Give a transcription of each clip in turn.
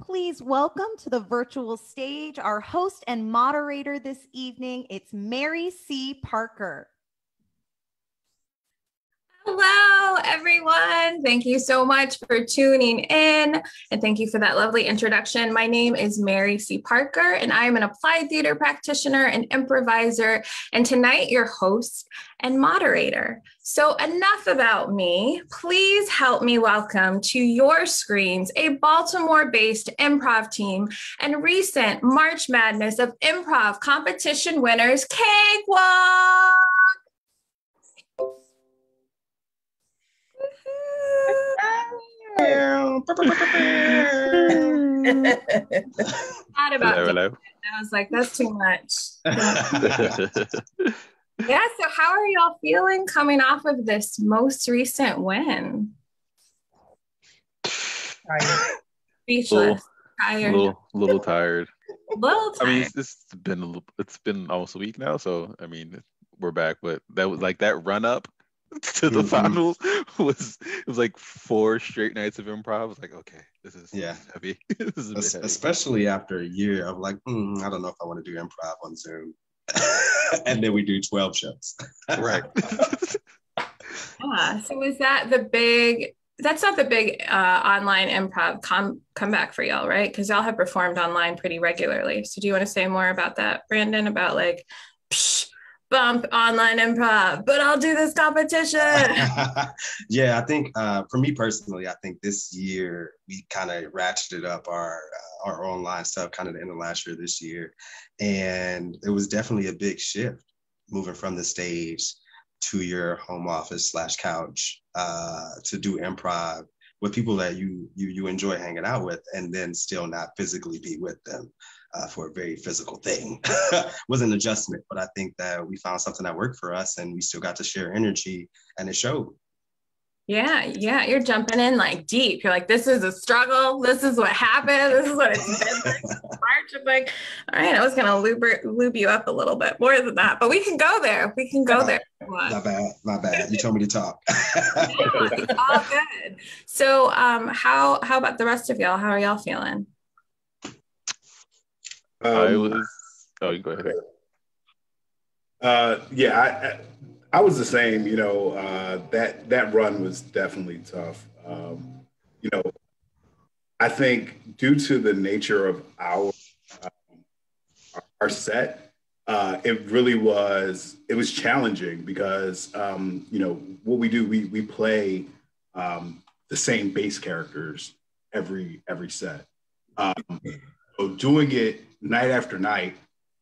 Please welcome to the virtual stage our host and moderator this evening. It's Mary C. Parker. Hello, everyone. Thank you so much for tuning in, and thank you for that lovely introduction. My name is Mary C. Parker, and I am an applied theater practitioner and improviser, and tonight your host and moderator. So enough about me. Please help me welcome to your screens a Baltimore-based improv team and recent March Madness of Improv competition winners, Cakewalk. Thought about hello. I was like, that's too much. Yeah, so how are y'all feeling coming off of this most recent win? Tired. Speechless. Tired. Little tired. Little tired. I mean, it's been almost a week now, so I mean, we're back. But that was like that run up to the finals was like 4 straight nights of improv. I was like, okay, this is heavy. This is heavy. Especially after a year of like, I don't know if I want to do improv on Zoom. And then we do 12 shows. Right. Yeah. So is that that's not the big online improv comeback for y'all, right? Because y'all have performed online pretty regularly. So do you want to say more about that, Brandon, about like, bump online improv, but I'll do this competition? Yeah, I think for me personally, I think this year we kind of ratcheted up our online stuff kind of the end of last year, this year. And it was definitely a big shift moving from the stage to your home office / couch to do improv with people that you enjoy hanging out with, and then still not physically be with them. For a very physical thing. Was an adjustment, but I think that we found something that worked for us, and we still got to share energy, and it showed. Yeah, you're jumping in like deep. You're like, this is a struggle. This is what happened. This is what it's been like March. I'm like, all right, I was gonna lube you up a little bit more than that, but we can go there. We can go there. My bad. You told me to talk. Yeah, it's all good. So, how about the rest of y'all? How are y'all feeling? You go ahead. I was the same. You know, that run was definitely tough. You know, I think due to the nature of our set, it was challenging because you know what we do. We play the same base characters every set. So doing it night after night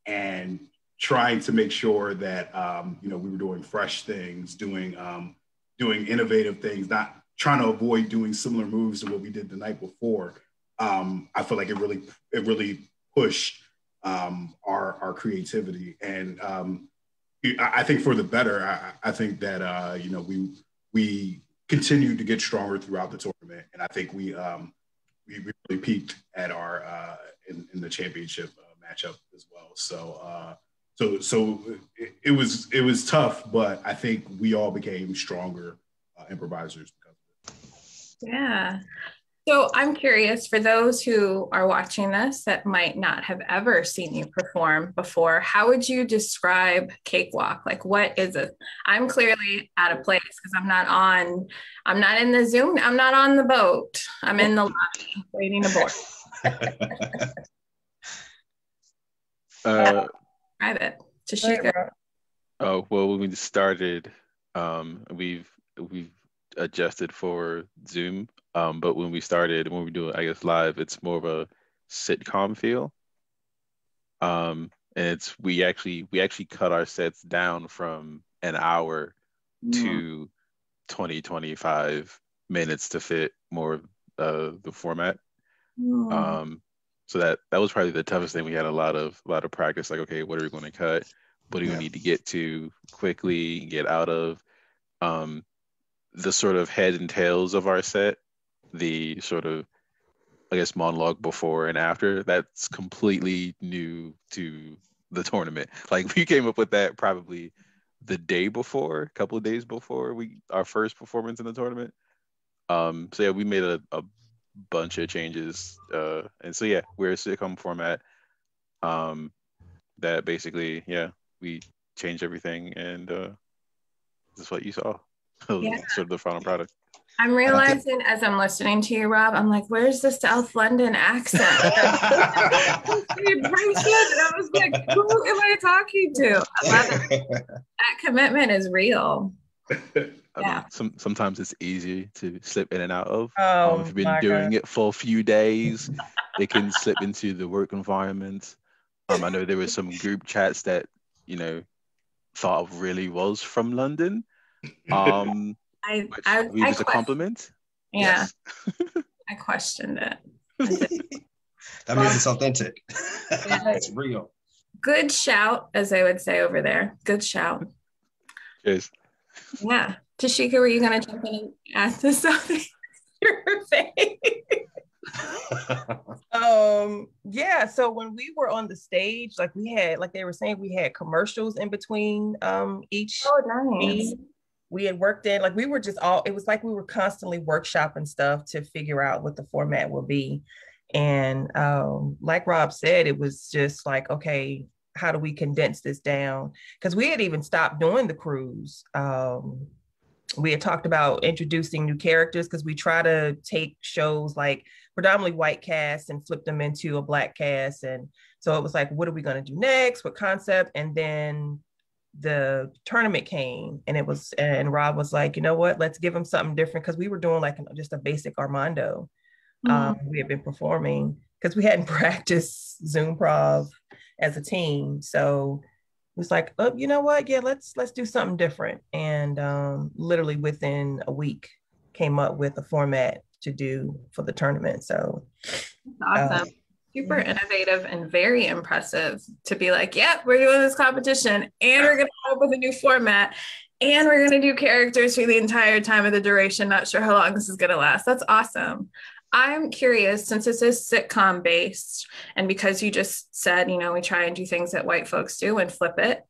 and trying to make sure that you know, we were doing fresh things, doing innovative things, not trying to avoid doing similar moves to what we did the night before. I feel like it really pushed our creativity, and I think for the better. I think that you know, we continued to get stronger throughout the tournament, and I think we really peaked at our in the championship matchup as well. So it was tough, but I think we all became stronger improvisers because of it. Yeah. So I'm curious, for those who are watching this that might not have ever seen you perform before, how would you describe Cakewalk? Like, what is it? I'm clearly out of place because I'm not in the Zoom. I'm not on the boat. I'm in the lobby waiting to board. Private. Tashika. Oh, well, when we started, we've adjusted for Zoom. But when we do it, I guess live, it's more of a sitcom feel. And we actually cut our sets down from an hour to 20, 25 minutes to fit more of the format. So that was probably the toughest thing. We had a lot of practice, like, okay, what are we going to cut? What do we need to get to quickly, get out of? The sort of head and tails of our set, the sort of, I guess, monologue before and after, that's completely new to the tournament. Like, we came up with that probably the day before, a couple of days before our first performance in the tournament. So yeah, we made a bunch of changes. And so yeah, we're a sitcom format. That basically, yeah, we changed everything, and this is what you saw. Yeah. Sort of the final product. I'm realizing as I'm listening to you, Rob, I'm like, where's the South London accent? I was like, who am I talking to? I love it. That commitment is real. I mean, sometimes it's easy to slip in and out of. Oh, if you've been doing it for a few days, it can slip into the work environment. I know there were some group chats that, thought of really was from London. I was a compliment. Yeah. Yes. I questioned it. That means it's authentic. Yeah. It's real. Good shout, as they would say over there. Good shout. Cheers. Yeah. Tashika, were you going to jump in and ask this something? Your face. Yeah, so when we were on the stage, like we had, like they were saying, we had commercials in between each nice. We had worked in, like we were just it was like we were constantly workshopping stuff to figure out what the format will be. And like Rob said, it was just like, okay, how do we condense this down? Because we had even stopped doing the cruise. We had talked about introducing new characters, because we try to take shows like predominantly white cast and flip them into a black cast. And so it was like, what are we going to do next? What concept? And then the tournament came, and Rob was like, you know what, let's give them something different, because we were doing like just a basic Armando. We had been performing because we hadn't practiced Zoom Prov as a team. So it was like, oh, you know what? Yeah, let's do something different. And literally within a week came up with a format to do for the tournament. So awesome. Super innovative and very impressive to be like, yeah, we're doing this competition and we're going to come up with a new format and we're going to do characters for the entire time of the duration. Not sure how long this is going to last. That's awesome. I'm curious, since this is sitcom based, and because you just said, we try and do things that white folks do and flip it,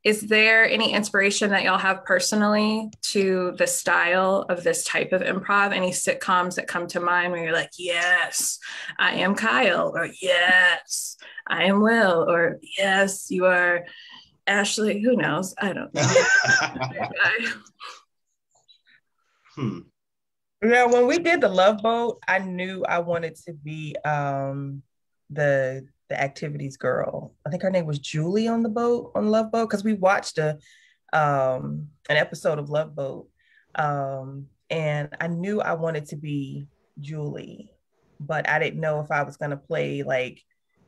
is there any inspiration that y'all have personally to the style of this type of improv? Any sitcoms that come to mind where you're like, yes, I am Kyle, or yes, I am Will, or yes, you are Ashley, who knows? I don't know. Yeah, when we did the Love Boat, I knew I wanted to be the activities girl. I think her name was Julie on Love Boat, because we watched an episode of Love Boat, and I knew I wanted to be Julie, but I didn't know if I was going to play like,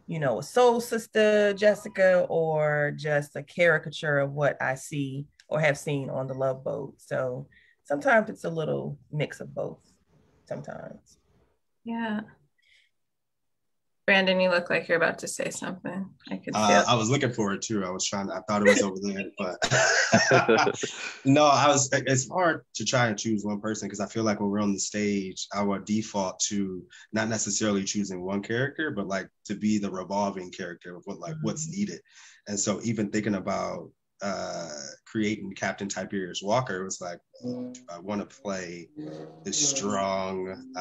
a soul sister Jessica, or just a caricature of what I see or have seen on the Love Boat. So sometimes it's a little mix of both sometimes. Yeah. Brandon, you look like you're about to say something. I could feel I was looking for it too. I thought it was over there, but no, it's hard to try and choose one person, because I feel like when we're on the stage, our default to not necessarily choosing one character, but like to be the revolving character of what's needed. And so even thinking about creating Captain Tiberius Walker, it was like, do I want to play this strong,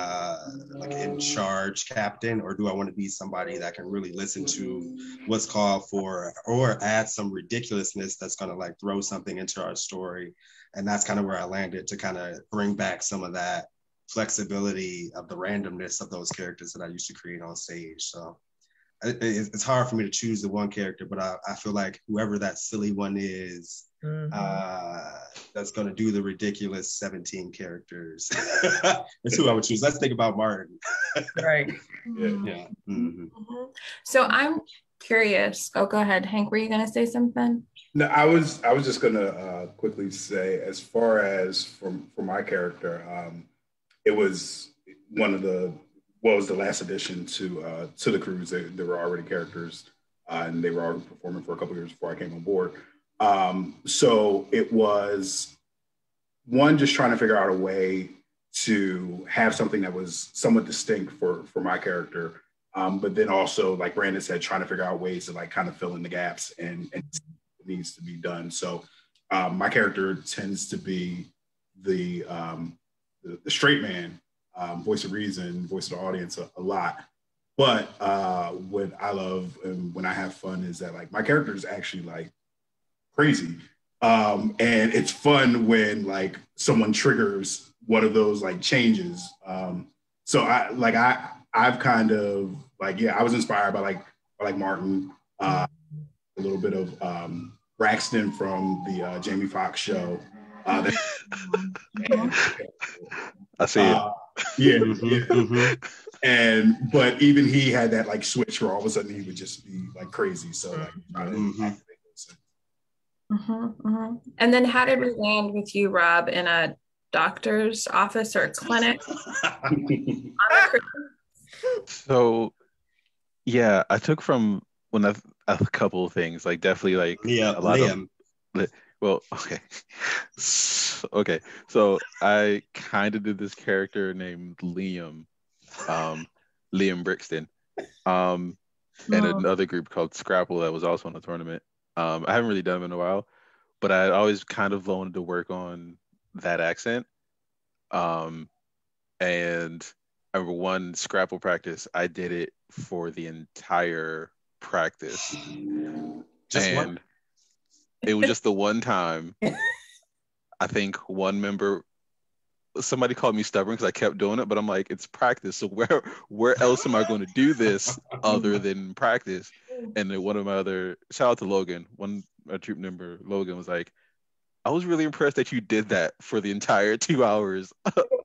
like in charge captain, or do I want to be somebody that can really listen to what's called for, or add some ridiculousness that's going to like throw something into our story? And that's kind of where I landed, to kind of bring back some of that flexibility of the randomness of those characters that I used to create on stage. So it's hard for me to choose the one character, but I feel like whoever that silly one is, that's going to do the ridiculous 17 characters. That's who I would choose. Let's think about Martin. Right. Yeah. So I'm curious. Oh, go ahead, Hank. Were you going to say something? No, I was just going to quickly say, as far as for my character, it was was the last addition to the cruise. There were already characters, and they were already performing for a couple of years before I came on board. So it was one, just trying to figure out a way to have something that was somewhat distinct for my character. But then also, like Brandon said, trying to figure out ways to like kind of fill in the gaps and what needs to be done. So my character tends to be the straight man, voice of reason, voice of the audience a lot. But what I love and when I have fun is that like my character is actually like crazy. And it's fun when like someone triggers one of those like changes. So I've kind of like, I was inspired by Martin, a little bit of Braxton from the Jamie Foxx show. I see it. But even he had that like switch where all of a sudden he would just be like crazy. So like, and then how did we land with you, Rob, in a doctor's office or a clinic? So yeah, I took from a couple of things, like definitely like a lot Liam. Okay, so I kind of did this character named Liam Brixton, and another group called Scrapple that was also in the tournament. I haven't really done them in a while, but I always kind of wanted to work on that accent. And I remember one Scrapple practice, I did it for the entire practice. It was just the one time. I think one member, somebody called me stubborn because I kept doing it, but I'm like, it's practice. So where else am I going to do this other than practice? And then one of my other, shout out to Logan, a troop member, Logan, was like, I was really impressed that you did that for the entire 2 hours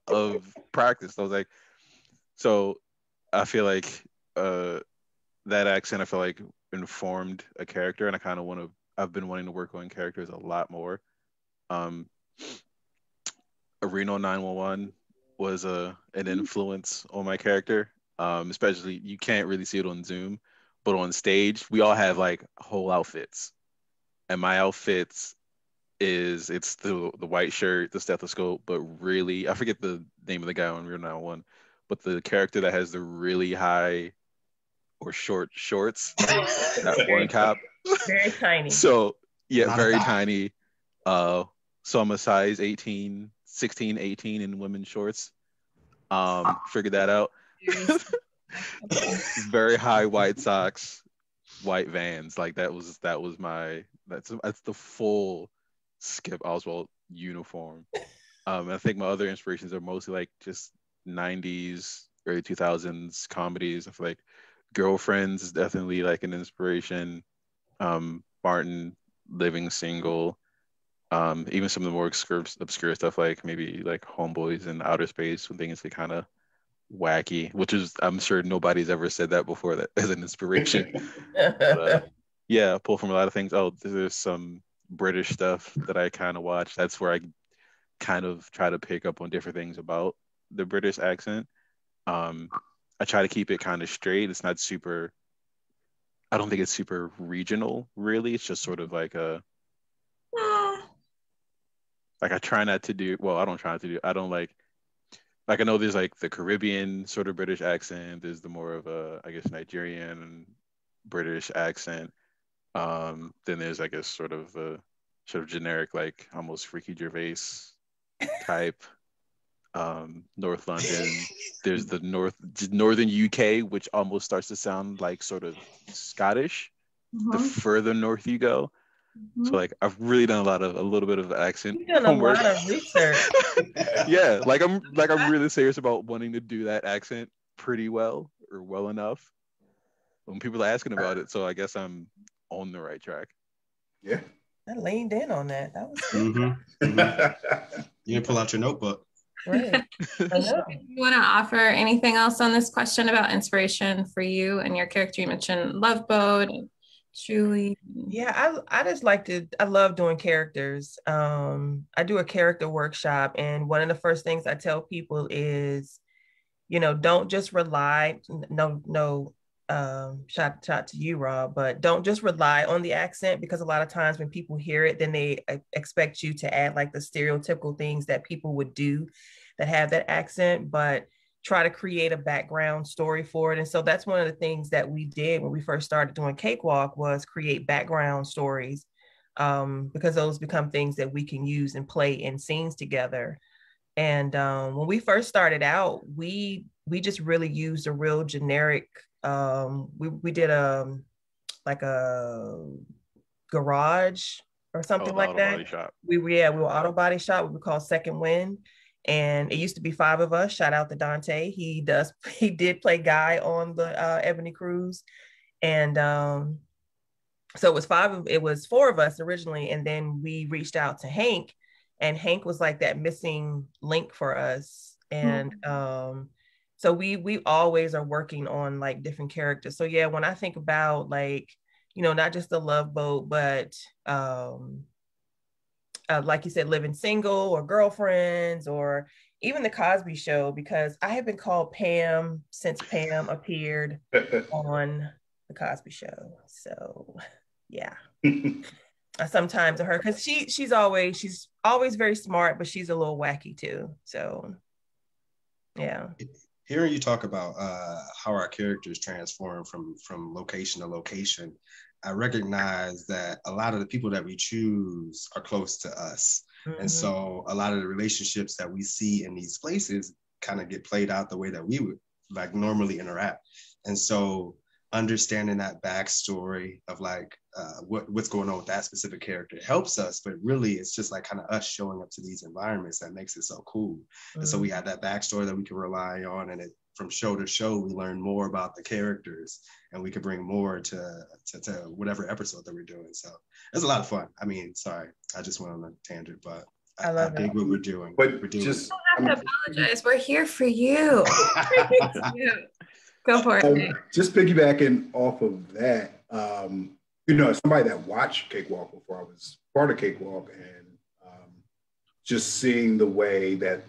of practice. I was like, so I feel like that accent, I feel like informed a character, and I've been wanting to work on characters a lot more. Reno 911 was an influence on my character, especially you can't really see it on Zoom, but on stage we all have like whole outfits, and my outfits it's the white shirt, the stethoscope, but really I forget the name of the guy on Reno 911, but the character that has the really high or short shorts, that one cop, very tiny. So yeah, very tiny. So I'm a size 16, 18 in women's shorts. Figured that out. Very high white socks, white Vans. Like that's the full Skip Oswald uniform. I think my other inspirations are mostly like just 90s, early 2000s comedies. I feel like Girlfriends is definitely like an inspiration. Martin, Living Single. Even some of the more obscure stuff, like maybe like Homeboys and Outer Space, when things get kind of wacky, which is, I'm sure nobody's ever said that before that as an inspiration. But, I pull from a lot of things. Oh, there's some British stuff that I kind of watch. That's where I kind of try to pick up on different things about the British accent. I try to keep it kind of straight. It's not super, I don't think it's super regional, really. It's just sort of like I try not to do, well, I don't try not to do, I don't like I know there's like the Caribbean sort of British accent. There's the more of a, I guess, Nigerian British accent. Then there's, I guess, sort of generic, like almost Ricky Gervais type. North London. There's the northern UK, which almost starts to sound like sort of Scottish. The further north you go, So like I've really done a little bit of accent You've done homework. a lot of research. Yeah, like I'm really serious about wanting to do that accent pretty well or well enough when people are asking about it. So I guess I'm on the right track. Yeah. I leaned in on that. That was good. You didn't pull out your notebook. Right. I know. You want to offer anything else on this question about inspiration for you and your character? You mentioned Love Boat and Julie. Yeah, I love doing characters. I do a character workshop, and one of the first things I tell people is, don't just rely, shout to you, Rob, but don't just rely on the accent, because a lot of times when people hear it, then they expect you to add like the stereotypical things that people would do that have that accent, but try to create a background story for it. And so that's one of the things that we did when we first started doing Cakewalk, was create background stories, because those become things that we can use and play in scenes together. And when we first started out, we just really used a real generic, we did like a garage or something like that. Body shop. We were auto body shop. We were called Second Wind. And it used to be 5 of us. Shout out to Dante. He did play Guy on the Ebony Cruise. And so it was 4 of us originally. And then we reached out to Hank, and Hank was like that missing link for us. And so we always are working on like different characters. So yeah, when I think about like, not just the Love Boat, but like you said, living single or girlfriends, or even the Cosby Show, because I have been called Pam since Pam appeared on the Cosby Show. So yeah. I sometimes her, because she's always very smart, but she's a little wacky too. So yeah. Hearing you talk about how our characters transform from location to location, I recognize that a lot of the people that we choose are close to us. And so a lot of the relationships that we see in these places kind of get played out the way that we would like normally interact. And so understanding that backstory of like what's going on with that specific character helps us, but really it's just like kind of us showing up to these environments that makes it so cool. And so we have that backstory that we can rely on, and from show to show we learn more about the characters, and we can bring more to whatever episode that we're doing. So it's a lot of fun. I mean, sorry, I just went on a tangent, but I dig what we're doing. But we're doing just You don't have to apologize. We're here for you. Go for it. Just piggybacking off of that, somebody that watched Cakewalk before I was part of Cakewalk, and just seeing the way that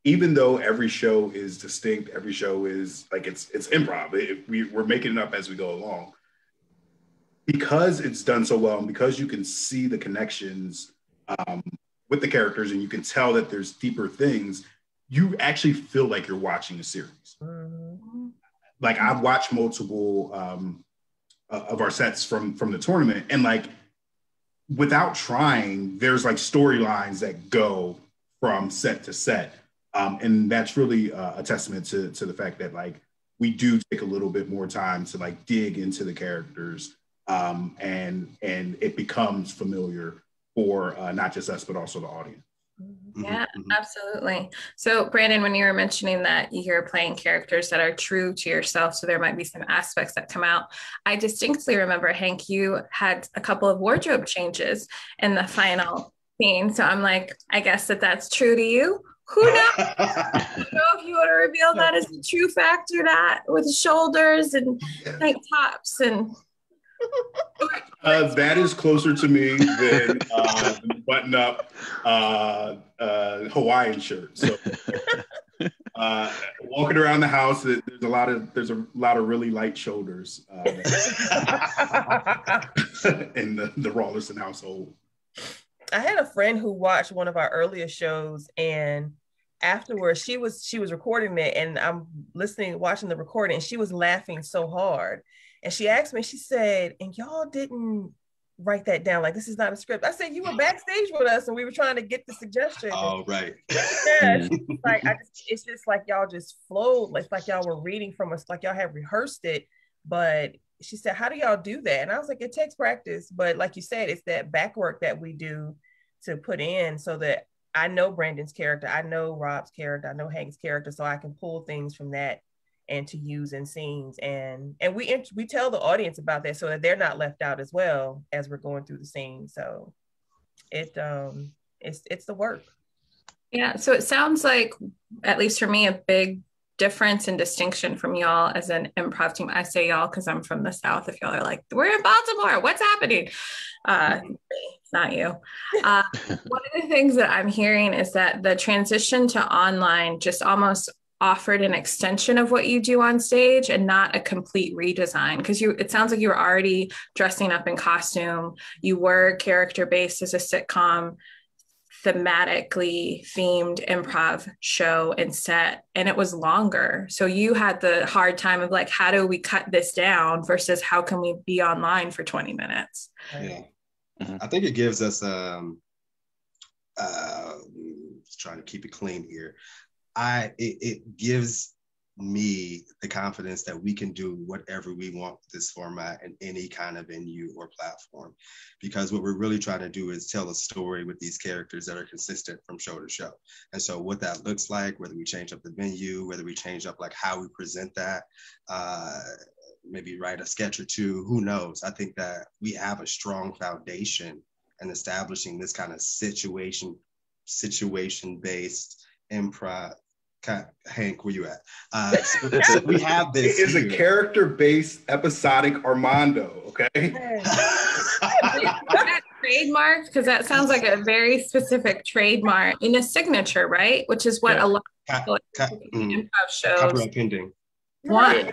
even though every show is distinct, every show is like it's improv. We're making it up as we go along. Because it's done so well, and because you can see the connections with the characters, and you can tell that there's deeper things, you actually feel like you're watching a series. Like I've watched multiple of our sets from the tournament, and like without trying, there's like storylines that go from set to set. And that's really a testament to the fact that like we do take a little bit more time to like dig into the characters, and it becomes familiar for not just us, but also the audience. Yeah, absolutely. So Brandon, when you were mentioning that you're playing characters that are true to yourself, so there might be some aspects that come out. I distinctly remember, Hank, you had a couple of wardrobe changes in the final scene. So I'm like, I guess that's true to you. Who knows? I don't know if you want to reveal that as a true factor, that with shoulders and tank tops and. That is closer to me than button up Hawaiian shirt. So walking around the house, there's a lot of really light shoulders in the Rawlinson household. I had a friend who watched one of our earlier shows, and afterwards she was recording it, and I'm watching the recording, and she was laughing so hard. And she asked me, she said, and y'all didn't write that down. Like, this is not a script. I said, you were backstage with us and we were trying to get the suggestion. Oh, right. Yeah, it's just like y'all just flowed. Like y'all were reading from us, like y'all had rehearsed it, but she said, how do y'all do that? And I was like, it takes practice. But like you said, it's that back work that we do to put in so that I know Brandon's character, I know Rob's character, I know Hank's character, so I can pull things from that and to use in scenes. And we tell the audience about that so that they're not left out as well as we're going through the scene. So it's the work. Yeah, so it sounds like, at least for me, a big difference and distinction from y'all as an improv team. I say y'all because I'm from the South. If y'all are like, we're in Baltimore, what's happening? It's not you. One of the things that I'm hearing is that the transition to online just almost offered an extension of what you do on stage and not a complete redesign, because it sounds like you were already dressing up in costume. You were character-based as a sitcom, thematically themed improv show and set, and it was longer. So you had the hard time of like, how do we cut this down versus how can we be online for 20 minutes? Yeah. I think it gives us trying to keep it clean here. It gives me the confidence that we can do whatever we want with this format in any kind of venue or platform, because what we're really trying to do is tell a story with these characters that are consistent from show to show. And so what that looks like, whether we change up the venue, whether we change up like how we present that, maybe write a sketch or two, who knows? I think that we have a strong foundation in establishing this kind of situation-based improv. Hank, where you at? So we have this. It is a character-based episodic Armando, okay? Trademark, because that sounds like a very specific trademark in a signature, right? Which is what a lot of improv shows. Copyright pending. Want.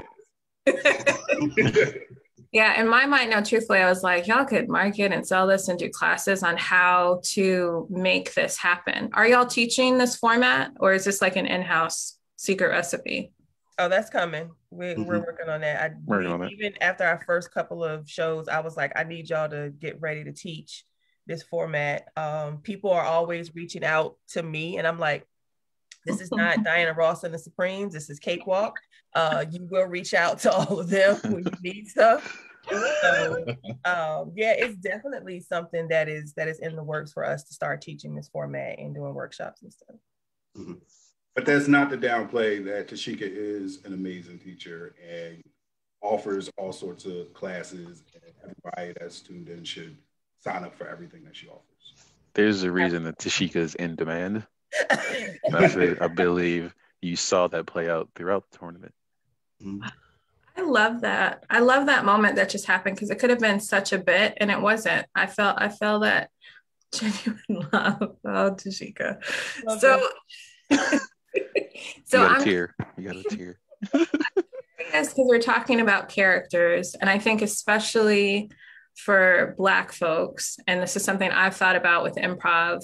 Yeah, in my mind now, truthfully, I was like, y'all could market and sell this and do classes on how to make this happen. Are y'all teaching this format, or is this like an in-house secret recipe? Oh, that's coming. We're working on that. Even after our first couple of shows, I was like, I need y'all to get ready to teach this format. People are always reaching out to me, and I'm like, this is not Diana Ross and the Supremes. This is Cakewalk. You will reach out to all of them when you need stuff. So yeah, it's definitely something that is in the works for us to start teaching this format and doing workshops and stuff. Mm-hmm. But that's not to downplay that Tashika is an amazing teacher and offers all sorts of classes, and everybody that's tuned in should sign up for everything that she offers. There's a reason that Tashika is in demand. I believe you saw that play out throughout the tournament. I love that. I love that moment that just happened, because it could have been such a bit and it wasn't. I felt that genuine love. Oh, Tashika. So you got a tear. You got a tear. Yes, because we're talking about characters, and I think especially for Black folks, and this is something I've thought about with improv,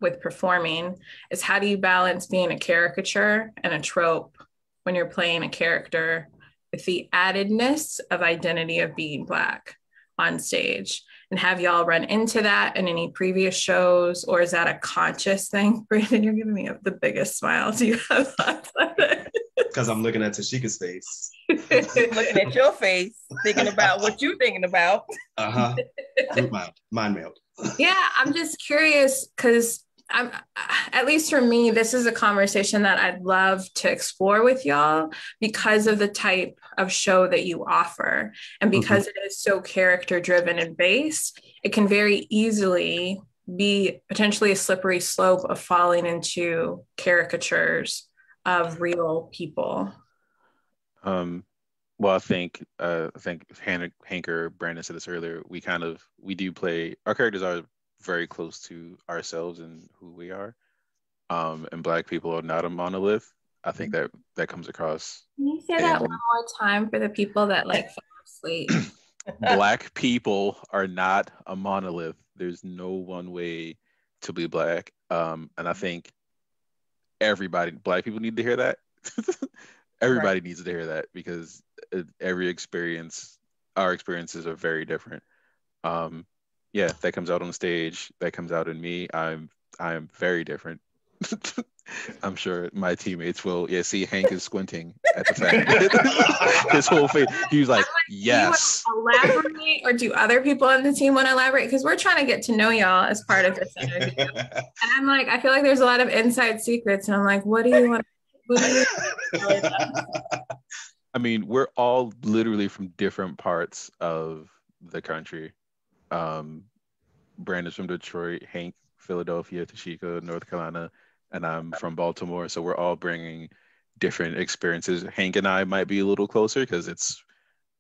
with performing, is how do you balance being a caricature and a trope when you're playing a character with the addedness of identity of being Black on stage? And have y'all run into that in any previous shows, or is that a conscious thing? Brandon, you're giving me the biggest smile. Do you have thoughts on it? Because I'm looking at Tashika's face. Looking at your face, thinking about what you're thinking about. Group mind meld. Yeah, I'm just curious, because at least for me, this is a conversation that I'd love to explore with y'all, because of the type of show that you offer, and because it is so character driven and based. It can very easily be potentially a slippery slope of falling into caricatures of real people. Well, I think Hank or Brandon said this earlier. We do play, our characters are very close to ourselves and who we are. And Black people are not a monolith. I think that comes across. Can you say that one more time for the people that like fall asleep? Black people are not a monolith. There's no one way to be Black. And I think Black people need to hear that. Everybody needs to hear that, because our experiences are very different. Yeah, that comes out on stage. That comes out in me. I am very different I'm sure my teammates will. Yeah, see, Hank is squinting at the fact. His whole face. He was like, "Yes." Do you want to elaborate, or do other people on the team want to elaborate? Because we're trying to get to know y'all as part of this interview. And I'm like, I feel like there's a lot of inside secrets, and I'm like, what do you want? What do you? I mean, we're all literally from different parts of the country. Brandon's from Detroit, Hank, Philadelphia, Tashika, North Carolina, and I'm from Baltimore. So we're all bringing different experiences. Hank and I might be a little closer because it's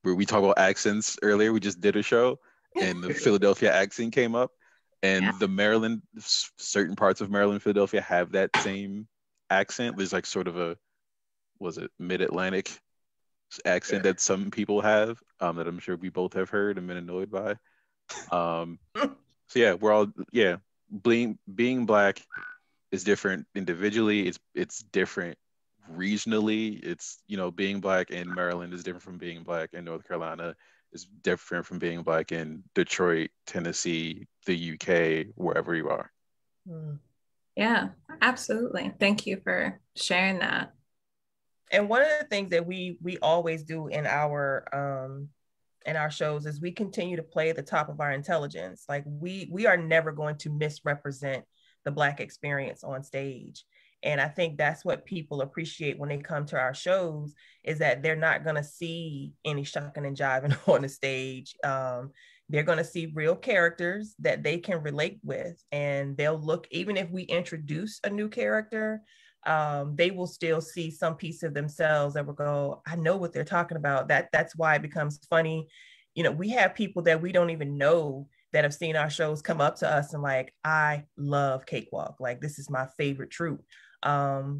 where we talk about accents earlier. We just did a show and the Philadelphia accent came up, and the Maryland, certain parts of Maryland, Philadelphia have that same accent. There's like sort of a, was it mid-Atlantic accent that some people have, that I'm sure we both have heard and been annoyed by. So yeah, we're all, yeah, being Black is different individually. It's different regionally. It's, you know, being Black in Maryland is different from being Black in North Carolina. It's different from being Black in Detroit, Tennessee, the UK, wherever you are. Yeah, absolutely. Thank you for sharing that. And one of the things that we always do in our shows is we continue to play at the top of our intelligence. Like we are never going to misrepresent the Black experience on stage. And I think that's what people appreciate when they come to our shows, is that they're not going to see any shucking and jiving on the stage. They're going to see real characters that they can relate with, and they'll look, even if we introduce a new character, they will still see some piece of themselves that will go, I know what they're talking about. That's why it becomes funny. You know, we have people that we don't even know that have seen our shows come up to us and like, I love Cakewalk. Like, this is my favorite troupe.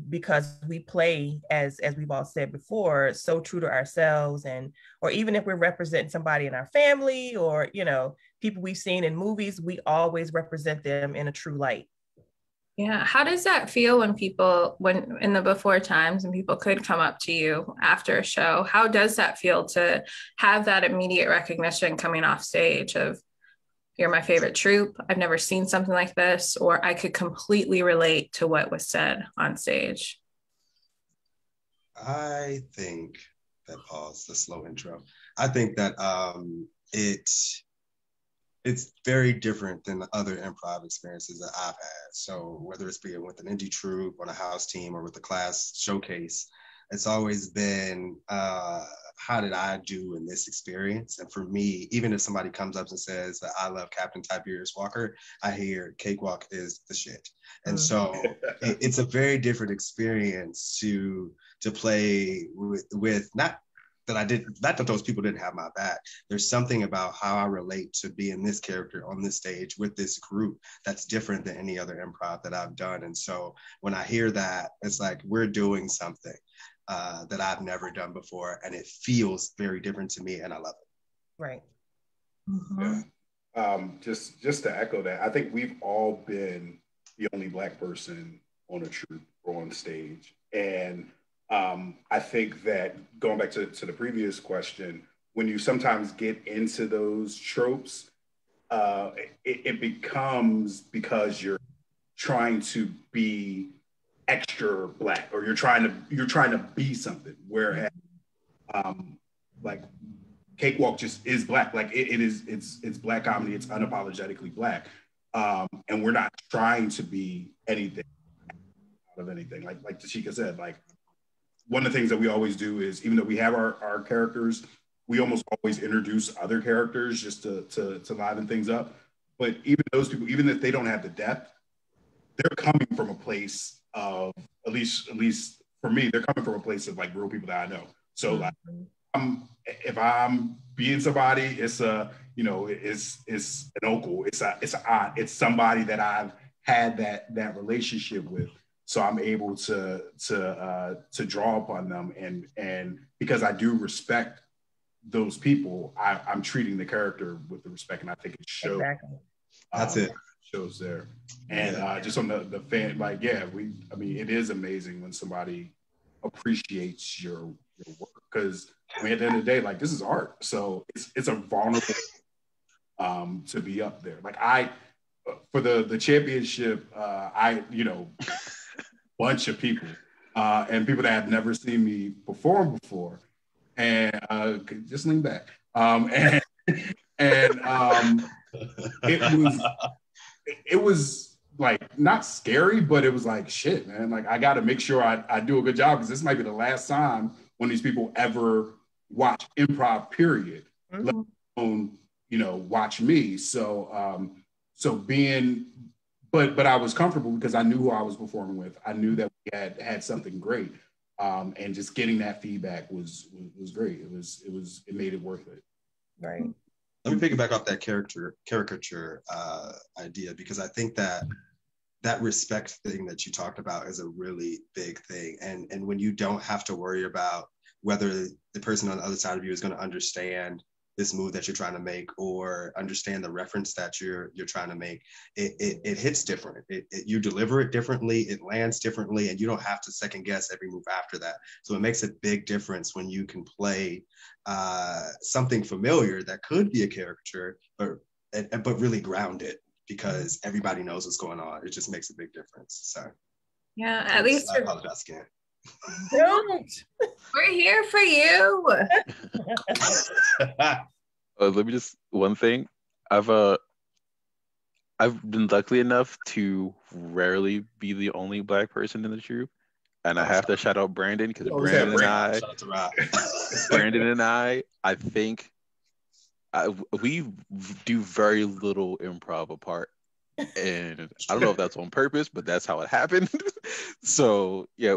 Because we play, as we've all said before, so true to ourselves, and or even if we're representing somebody in our family or, you know, people we've seen in movies, we always represent them in a true light. Yeah. How does that feel when in the before times and people could come up to you after a show? How does that feel to have that immediate recognition coming off stage of, you're my favorite troupe, I've never seen something like this, or I could completely relate to what was said on stage? I think that, pause, the slow intro. I think that it's very different than the other improv experiences that I've had. So whether it's being with an indie troupe, on a house team, or with the class showcase, it's always been, how did I do in this experience? And for me, even if somebody comes up and says that I love Captain Tiberius Walker, I hear Cakewalk is the shit. And so it's a very different experience to play with not that those people didn't have my back. There's something about how I relate to being this character on this stage with this group that's different than any other improv that I've done. And so when I hear that, it's like we're doing something that I've never done before, and it feels very different to me, and I love it. Right. Mm-hmm. Yeah. Just to echo that, I think we've all been the only Black person on a troupe or on stage, and I think that going back to the previous question, when you sometimes get into those tropes, it becomes because you're trying to be extra Black, or you're trying to be something. Whereas, like Cakewalk just is Black. Like it's Black comedy. It's unapologetically Black, and we're not trying to be anything out of anything. Like Tashika said, like one of the things that we always do is, even though we have our characters, we almost always introduce other characters just to liven things up. But even those people, even if they don't have the depth, they're coming from a place of, at least for me, they're coming from a place of like real people that I know. So like, if I'm being somebody, it's it's an uncle, it's an aunt, it's somebody that I've had that relationship with. So I'm able to draw upon them, and because I do respect those people, I'm treating the character with the respect, and I think it shows. Exactly. That's it. Shows there, and just on the fan, like it is amazing when somebody appreciates your work, because at the end of the day, like, this is art, so it's a vulnerable to be up there. Like for the championship, bunch of people and people that have never seen me perform before. And just lean back. And it was like not scary, but it was like shit, man. Like I got to make sure I do a good job because this might be the last time when these people ever watch improv. Period. Let alone watch me. So but I was comfortable because I knew who I was performing with. I knew that we had something great, and just getting that feedback was great. It made it worth it. Right. Let me piggyback off that caricature idea, because I think that respect thing that you talked about is a really big thing. And when you don't have to worry about whether the person on the other side of you is going to understand this move that you're trying to make or understand the reference that you're trying to make, it hits different. You deliver it differently, it lands differently, and you don't have to second guess every move after that. So it makes a big difference when you can play something familiar that could be a caricature, but really ground it, because everybody knows what's going on. It just makes a big difference. So yeah, at least I apologize again. Don't. We're here for you. Let me just one thing. I've been lucky enough to rarely be the only Black person in the troupe, and I have to shout out Brandon, because Brandon and I think we do very little improv apart, and I don't know if that's on purpose, but that's how it happened. So yeah,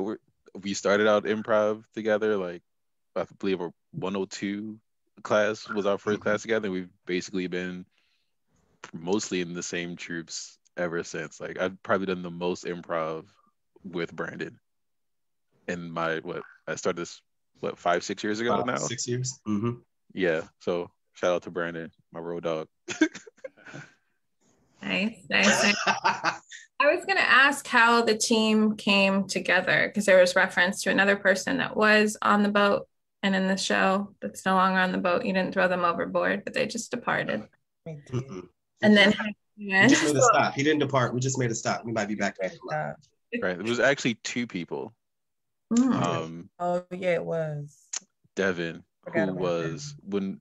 we started out improv together. Like I believe our 102 class was our first class together. We've basically been mostly in the same troops ever since. Like I've probably done the most improv with Brandon. And I started this 5-6 years ago now. 6 years. Mm-hmm. Yeah. So shout out to Brandon, my road dog. Nice. I was going to ask how the team came together, because there was reference to another person that was on the boat and in the show that's no longer on the boat. You didn't throw them overboard, but they just departed. Mm-mm. And then we just made a stop. He didn't depart. We just made a stop. We might be back. Right. It was actually 2 people. Oh yeah, it was Devin, who was when.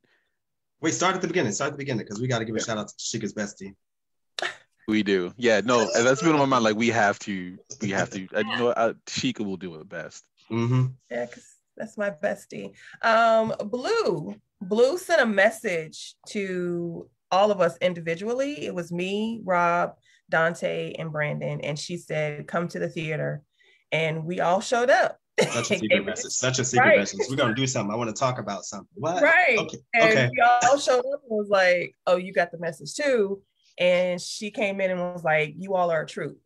Wait, start at the beginning, because we got to give a shout out to Chica's bestie. We do. Yeah, no, and that's been on my mind. Like, we have to. Sheikah will do it best. Mm-hmm. Yeah, because that's my bestie. Blue sent a message to all of us individually. It was me, Rob, Dante, and Brandon. And she said, come to the theater. And we all showed up. Such a secret message. Such a secret message. We're going to do something. I want to talk about something. What? Right. Okay. We all showed up and was like, oh, you got the message too. And she came in and was like, you all are a troupe.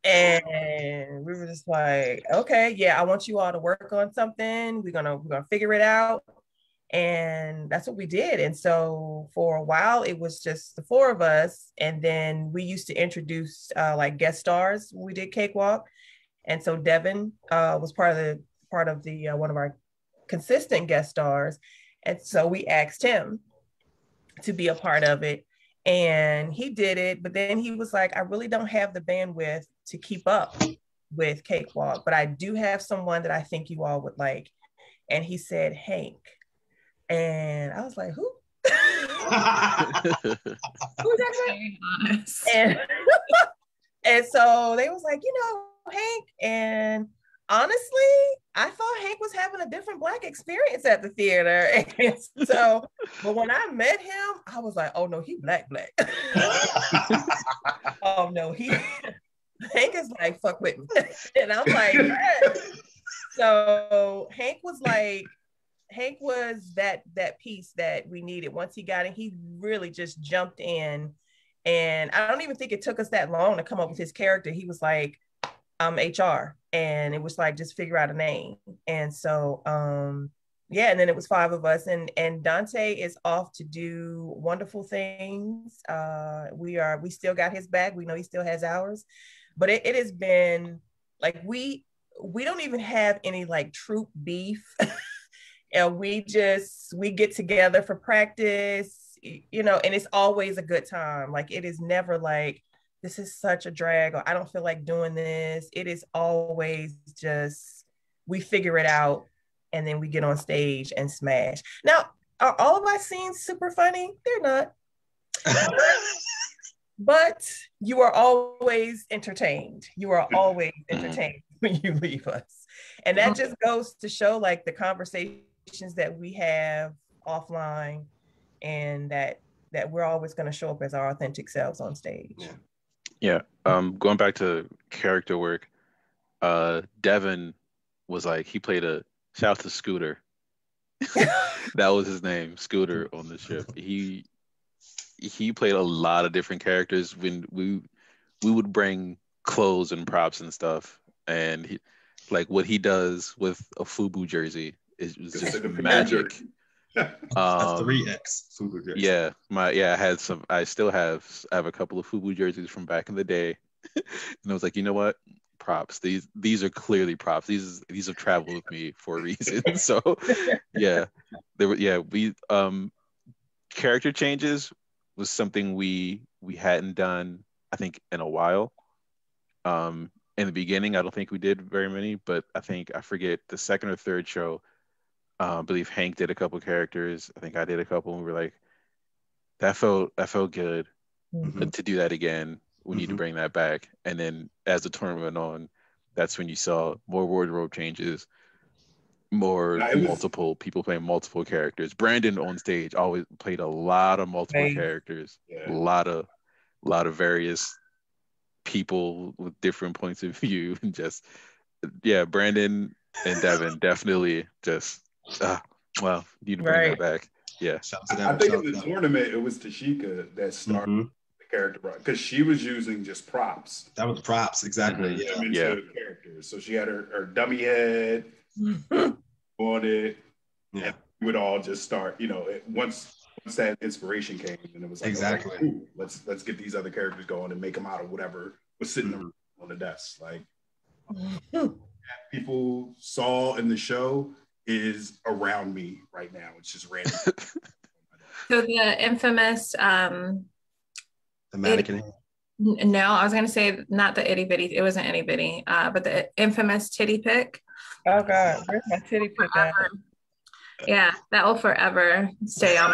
And we were just like, okay, yeah, I want you all to work on something. We're gonna figure it out. And that's what we did. And so for a while, it was just the 4 of us. And then we used to introduce like guest stars when we did Cakewalk. And so Devin was part of the one of our consistent guest stars. And so we asked him to be a part of it. And he did it, but then he was like, I really don't have the bandwidth to keep up with Cakewalk, but I do have someone that I think you all would like. And he said, Hank. And I was like, who? Who's that? And so they was like, Hank. And honestly, I thought Hank was having a different Black experience at the theater. And so, but when I met him, I was like, oh no, he black. Oh no, Hank is like, fuck with me. And I'm like, yeah. So Hank was that piece that we needed. Once he got in, he really just jumped in. And I don't even think it took us that long to come up with his character. He was like, I'm HR. And it was like, just figure out a name. And so, yeah, and then it was 5 of us. And Dante is off to do wonderful things. We still got his back. We know he still has ours. But it has been like, we don't even have any like troop beef. And we get together for practice, and it's always a good time. Like, it is never like, this is such a drag, or I don't feel like doing this. It is always just, we figure it out and then we get on stage and smash. Now, are all of my scenes super funny? They're not. But you are always entertained. You are always entertained when you leave us. And that just goes to show like the conversations that we have offline, and that we're always going to show up as our authentic selves on stage. Yeah. Going back to character work, Devin was like, he played a shout out to Scooter. That was his name, Scooter, on the ship. He played a lot of different characters. When we would bring clothes and props and stuff, and he, like what he does with a FUBU jersey is just magic. A 3X FUBU jersey. Yeah, I had some. I have a couple of FUBU jerseys from back in the day, and I was like, you know what? Props. These are clearly props. These have traveled with me for a reason. So yeah, we character changes was something we hadn't done, I think, in a while. In the beginning, I don't think we did very many, but I forget the second or third show, I believe Hank did a couple characters. I think I did a couple, and we were like, that felt good to do that again. We need to bring that back. And then as the tournament went on, that's when you saw more wardrobe changes, multiple people playing multiple characters. Brandon on stage always played a lot of multiple characters, a lot of various people with different points of view, and just Brandon and Devin definitely just need to bring that back. Yeah, I think in the tournament it was Tashika that started the character because she was using just props. That was props, exactly. Characters. So she had her dummy head on it. Yeah, and we would all just start. Once that inspiration came, and it was like, exactly. Okay, let's get these other characters going and make them out of whatever was sitting on the desk. Like people saw in the show is around me right now. It's just random. So the infamous the mannequin. No, I was gonna say not the itty bitty. It wasn't itty bitty, but the infamous titty pic. Oh God, where's my titty pic at? Yeah, that will forever stay on.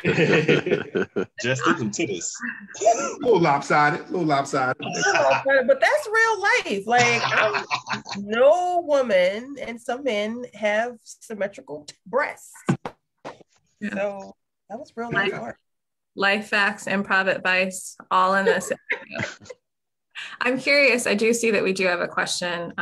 Just some titties. A little lopsided. But that's real life. Like, no woman and some men have symmetrical breasts. Yeah. So that was real life art. Life facts, improv advice, all in this. I'm curious. I do see that we do have a question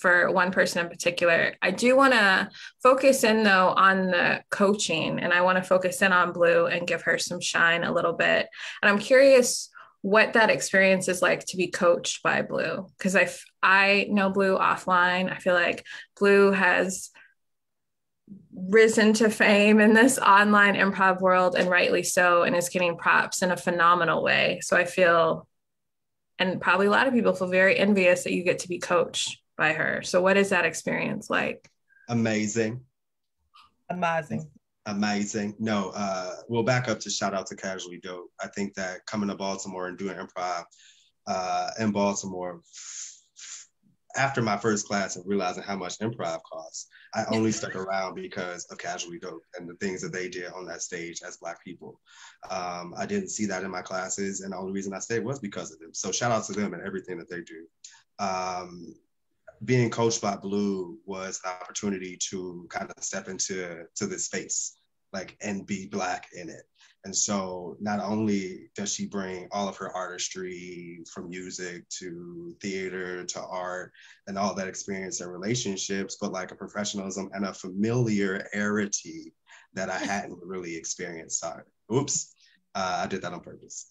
for one person in particular. I do want to focus in though on the coaching, and I want to focus in on Blue and give her some shine a little bit. And I'm curious what that experience is like to be coached by Blue, because I know Blue offline. I feel like Blue has risen to fame in this online improv world, and rightly so, and is getting props in a phenomenal way. So I feel, and probably a lot of people feel, very envious that you get to be coached by her. So what is that experience like? Amazing. No, we'll back up to shout out to Casually Dope. I think that coming to Baltimore and doing improv in Baltimore, after my first class and realizing how much improv costs, I only stuck around because of Casually Dope and the things that they did on that stage as Black people. I didn't see that in my classes, and the only reason I stayed was because of them. So shout out to them and everything that they do. Being coached by Blue was an opportunity to kind of step into this space, and be Black in it. And so not only does she bring all of her artistry from music to theater to art and all that experience and relationships, but a professionalism and a familiarity that I hadn't really experienced. Sorry. Oops. I did that on purpose.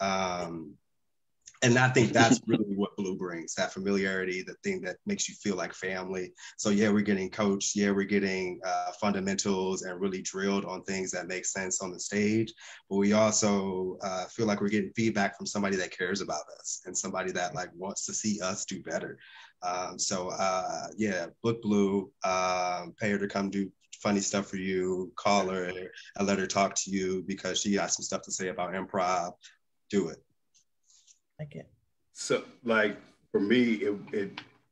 And I think that's really what Blue brings, that familiarity, the thing that makes you feel like family. So we're getting coached. We're getting fundamentals and really drilled on things that make sense on the stage. But we also feel like we're getting feedback from somebody that cares about us and somebody that wants to see us do better. Book Blue, pay her to come do funny stuff for you, call her and let her talk to you because she got some stuff to say about improv. Do it. Like it. So like for me,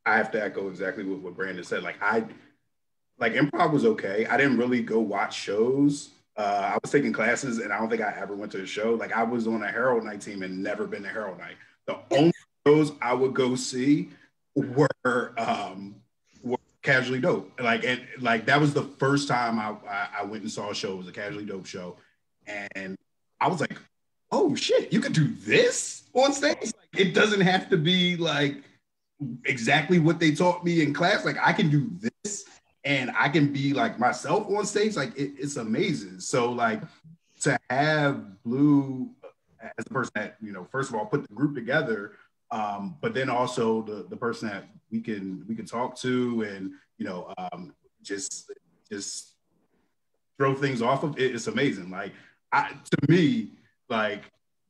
I have to echo exactly what Brandon said. Like improv was okay. I didn't really go watch shows. I was taking classes and I don't think I ever went to a show. Like I was on a Herald Night team and never been to Herald Night. The only shows I would go see were Casually Dope. And that was the first time I went and saw a show. It was a Casually Dope show. And I was like, oh shit, you could do this on stage? Like, it doesn't have to be like exactly what they taught me in class. Like I can do this and I can be like myself on stage. Like it's amazing. So like to have Blue as the person that, you know, first of all, put the group together, but then also the person that we can talk to and, you know, just throw things off of it's amazing. Like to me, like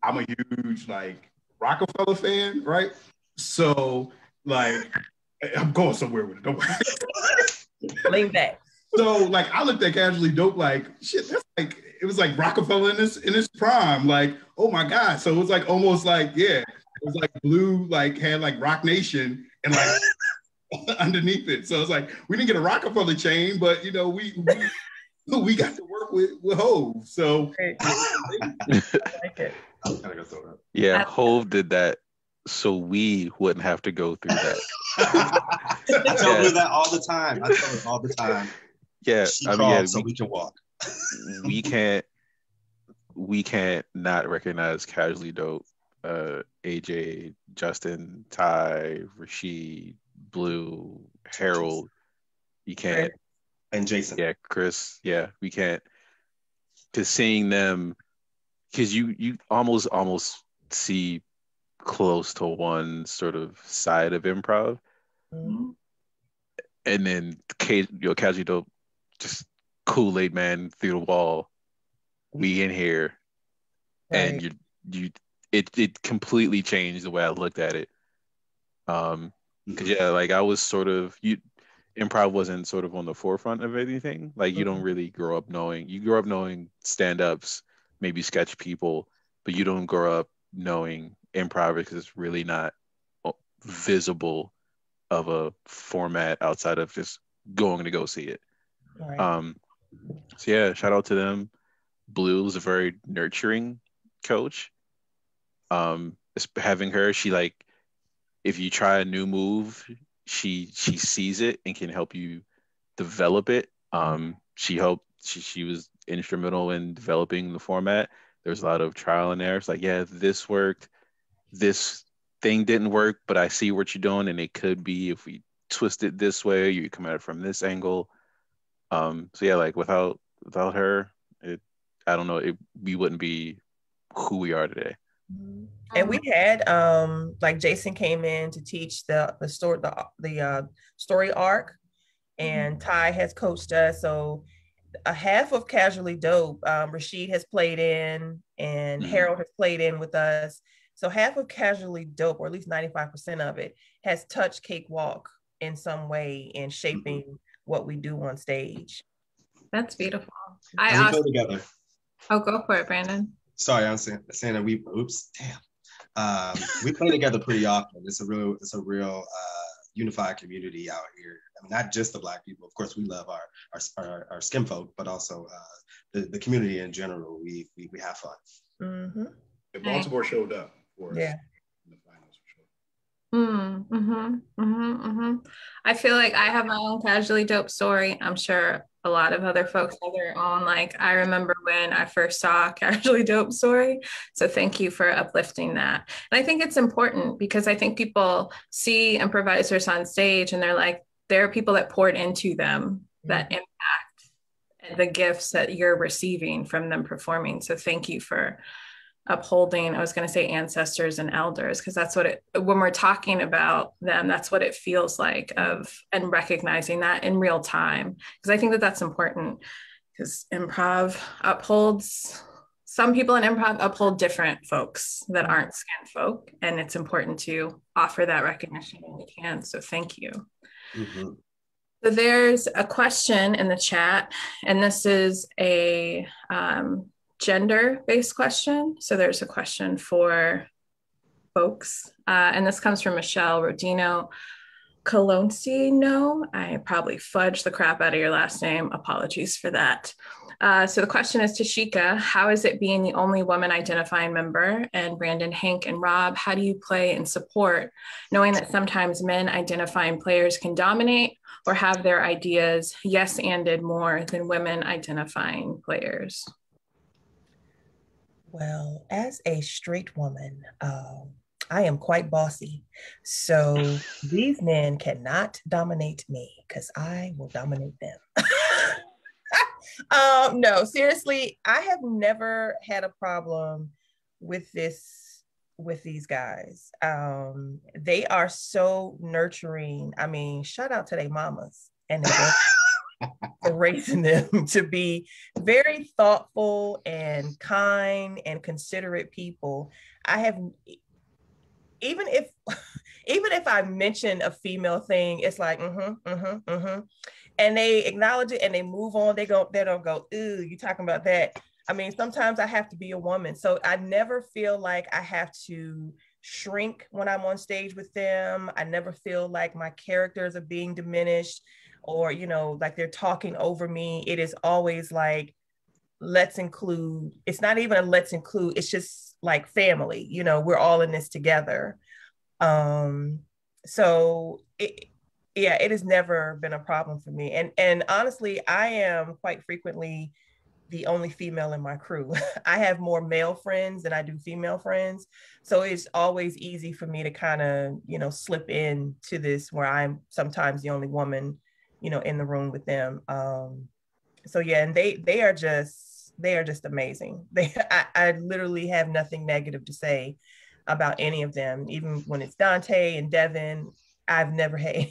I'm a huge like Rockefeller fan, right? So like I'm going somewhere with it. Don't worry. Lean back. So like I looked at Casually Dope like shit. That's like it was like Rockefeller in his prime. Like oh my god. So it was like almost like yeah. It was like Blue like had like Rock Nation and like underneath it. So it's like we didn't get a Rockefeller chain, but you know we got to work with Hove. So I like it. I'm kind of gonna throw it up. Yeah, Hove did that so we wouldn't have to go through that. I tell her that all the time. Yeah, She I mean, crawled yeah, so we can walk. we can't not recognize Casually Dope. AJ, Justin, Ty, Rashid, Blue, Harold. You can't. And Jason. Yeah, Chris. Yeah, we can't. Because seeing them, because you almost see close to one sort of side of improv, Mhm. and then Casually Dope, just Kool-Aid man through the wall. We in here, and Right. it completely changed the way I looked at it. Because yeah, like I was sort of improv wasn't sort of on the forefront of anything. Like you don't really grow up knowing stand-ups, maybe sketch people, but you don't grow up knowing improv because it's really not visible of a format outside of just going to go see it. Right. So yeah, shout out to them. Blue was a very nurturing coach. Having her, she like if you try a new move, she sees it and can help you develop it. She was instrumental in developing the format. There's a lot of trial and error. It's like, yeah, this worked, this thing didn't work, but I see what you're doing, and it could be if we twist it this way, you come at it from this angle. So yeah, like without her, I don't know, we wouldn't be who we are today. And we had like Jason came in to teach the story arc, and Ty has coached us. So a half of Casually Dope, Rashid has played in, and Harold has played in with us. So half of Casually Dope, or at least 95% of it, has touched Cakewalk in some way in shaping what we do on stage. That's beautiful. We go together. Oh, go for it, Brandon. Sorry, I'm saying that we play together pretty often. It's a real unified community out here. I mean, not just the Black people. Of course, we love our skin folk, but also the community in general. We have fun. Mm-hmm. And Baltimore showed up for us in the finals for sure. I feel like I have my own Casually Dope story. I'm sure a lot of other folks have their own. Like I remember when I first saw Casually Dope story. So thank you for uplifting that. And I think it's important because I think people see improvisers on stage and they're like, there are people that poured into them that impact the gifts that you're receiving from them performing. So thank you for upholding, I was going to say ancestors and elders, because that's what when we're talking about them, that's what it feels like and recognizing that in real time. Because I think that that's important because improv some people in improv uphold different folks that aren't skin folk. And it's important to offer that recognition when we can. So thank you. Mm-hmm. So there's a question in the chat, and this is a gender-based question. So there's a question for folks. And this comes from Michelle Rodino Colonsino. I probably fudged the crap out of your last name. Apologies for that. So the question is, Tashika, how is it being the only woman identifying member? And Brandon, Hank, and Rob, how do you play and support, knowing that sometimes men identifying players can dominate or have their ideas yes-anded more than women identifying players? Well, as a straight woman, I am quite bossy. So these men cannot dominate me because I will dominate them. No, seriously, I have never had a problem with these guys. They are so nurturing. I mean, shout out to their mamas and their for raising them to be very thoughtful and kind and considerate people. I have even if even if I mention a female thing, it's like and they acknowledge it and they move on. They don't go, ooh, you talking about that. I mean, sometimes I have to be a woman. So I never feel like I have to shrink when I'm on stage with them. I never feel like my characters are being diminished or, like they're talking over me. It is always like, let's include. It's not even a let's include. It's just like family, we're all in this together. So it has never been a problem for me. And honestly, I am quite frequently the only female in my crew. I have more male friends than I do female friends. So it's always easy for me to kind of, slip into this where I'm sometimes the only woman, in the room with them. So yeah, and they are just amazing. I literally have nothing negative to say about any of them. Even when it's Dante and Devin, I've never had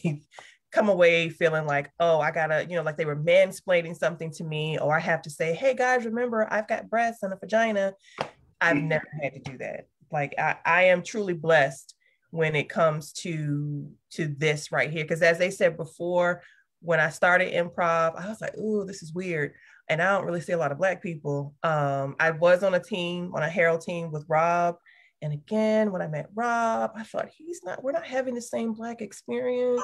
come away feeling like, oh, I gotta, like they were mansplaining something to me, or I have to say, hey guys, remember I've got breasts and a vagina. I've never had to do that. Like I am truly blessed when it comes to this right here. Because as they said before, when I started improv, I was like, ooh, this is weird. And I don't really see a lot of Black people. I was on a Herald team with Rob. And again, when I met Rob, I thought we're not having the same Black experience.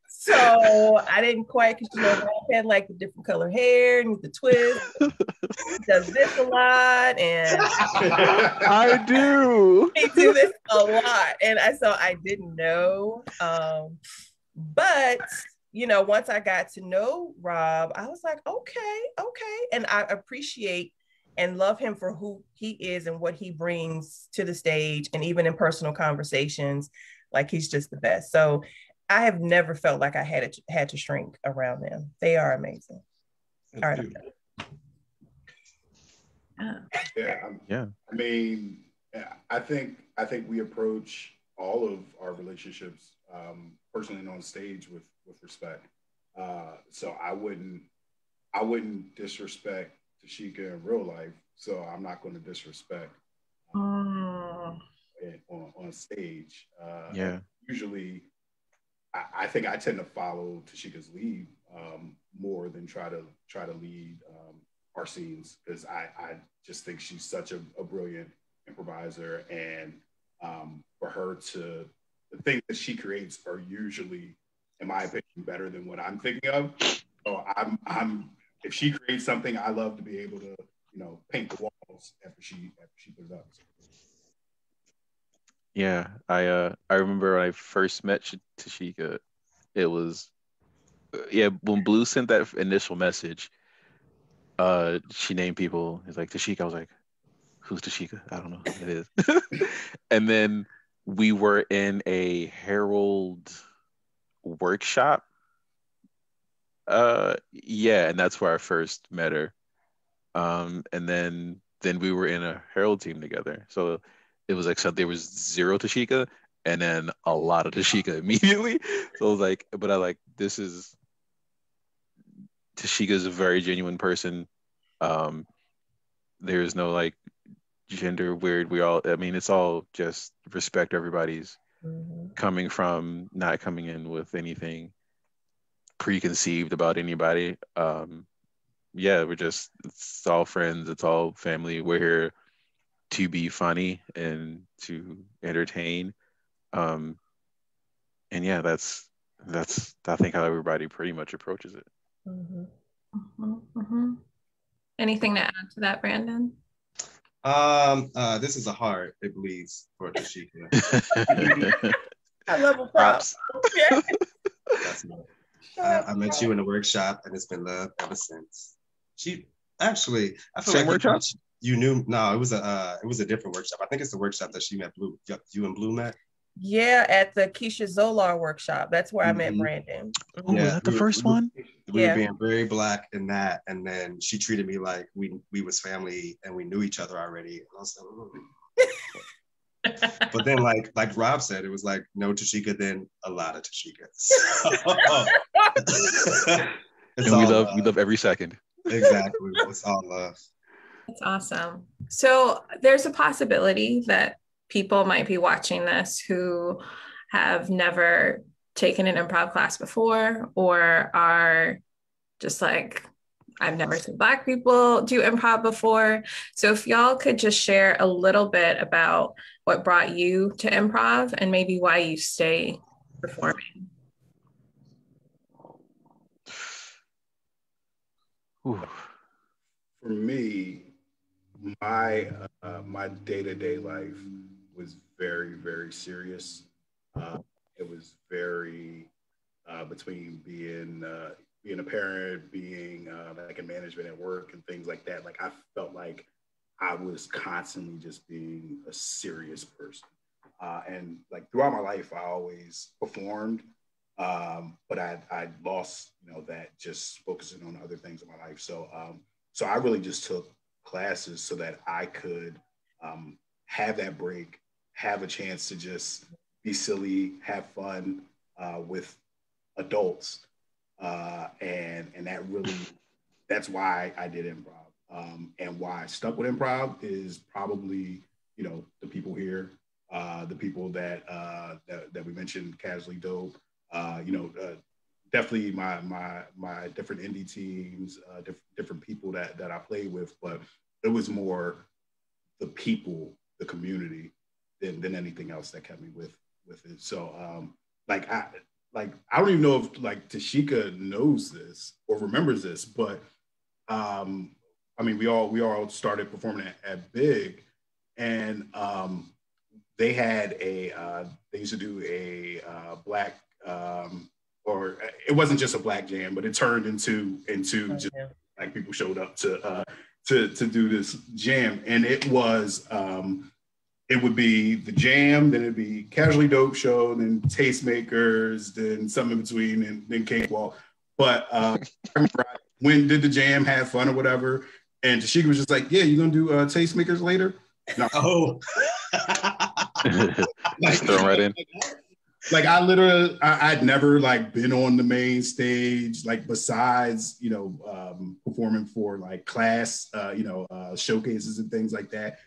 So I didn't quite, because Rob had like the different color hair and the twist. He does this a lot. And I do. He do this a lot. And so I didn't know. But once I got to know Rob, I was like, okay. And I appreciate and love him for who he is and what he brings to the stage. And even in personal conversations, like he's just the best. So I have never felt like I had to shrink around them. They are amazing. All right. Yeah. I mean, I think we approach all of our relationships personally and on stage with respect. So I wouldn't disrespect Tashika in real life, so I'm not going to disrespect on stage. Usually, I think I tend to follow Tashika's lead more than try to lead our scenes, because I just think she's such a brilliant improviser, and for her to, the things that she creates are usually, in my opinion, better than what I'm thinking of. So I'm if she creates something, I love to be able to, paint the walls after she put it up. Yeah, I remember when I first met Tashika, it was when Blue sent that initial message, she named people. It's like Tashika. I was like, who's Tashika? I don't know who it is. And then we were in a Herald workshop. And that's where I first met her. And then we were in a Herald team together. So it was like, so there was zero Tashika and then a lot of Tashika immediately. So I was like, but Tashika's a very genuine person. There's no like gender weird. It's all just respect everybody's coming from, not coming in with anything preconceived about anybody. It's all friends, it's all family. We're here to be funny and to entertain. And yeah, that's I think how everybody pretty much approaches it. Mm-hmm. Mm-hmm. Mm-hmm. Anything to add to that, Brandon? This is a hard, it believes, for Tashika. I love a props. Yeah. That's I met you in the workshop, and it's been love ever since. She actually, I feel Same like workshop? you knew. No, it was a different workshop. I think it's the workshop that she met Blue. You and Blue met. Yeah, at the Keisha Zolar workshop. That's where I met Brandon. Oh, was that the first one? We were being very Black in that, and then she treated me like we was family and we knew each other already. And I was like, oh. But then, like Rob said, it was like no Tashika, then a lot of Tashika. And we love every second. Exactly, it's all love. That's awesome. So there's a possibility that people might be watching this who have never taken an improv class before, or are just like, I've never seen Black people do improv before. So if y'all could just share a little bit about what brought you to improv and maybe why you stay performing. For me, my day-to-day life was very, very serious. It was very between being a parent, being like in management at work and things like that. Like I felt like I was constantly just being a serious person. And like throughout my life, I always performed, but I lost, that just focusing on other things in my life. So I really just took classes so that I could have that break, have a chance to just be silly, have fun with adults. And that's why I did improv. And why I stuck with improv is probably, the people here, the people that we mentioned, Casually Dope, definitely my different indie teams, different people that I played with, but it was more the people, the community than anything else that kept me with it. So I don't even know if like Tashika knows this or remembers this, but we all started performing at Big, and they had they used to do a Black or it wasn't just a Black jam, but it turned into just like people showed up to do this jam, and it was it would be the jam, then it'd be Casually Dope show, then Tastemakers, then something in between, and then Cakewalk. But when did the jam, have fun or whatever, and Tashika was just like, "Yeah, you gonna do Tastemakers later?" No. Oh, just throw right in. Like I'd never like been on the main stage, like besides performing for like class, showcases and things like that.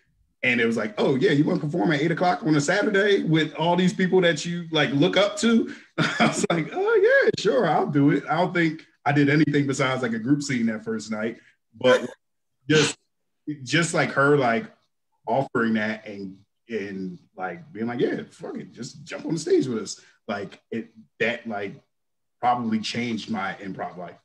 And it was like, oh yeah, you want to perform at 8 o'clock on a Saturday with all these people that you like look up to? I was like, oh yeah, sure, I'll do it. I don't think I did anything besides like a group scene that first night, but just like her like offering that and like being like, yeah, fuck it, just jump on the stage with us. Like that like probably changed my improv life.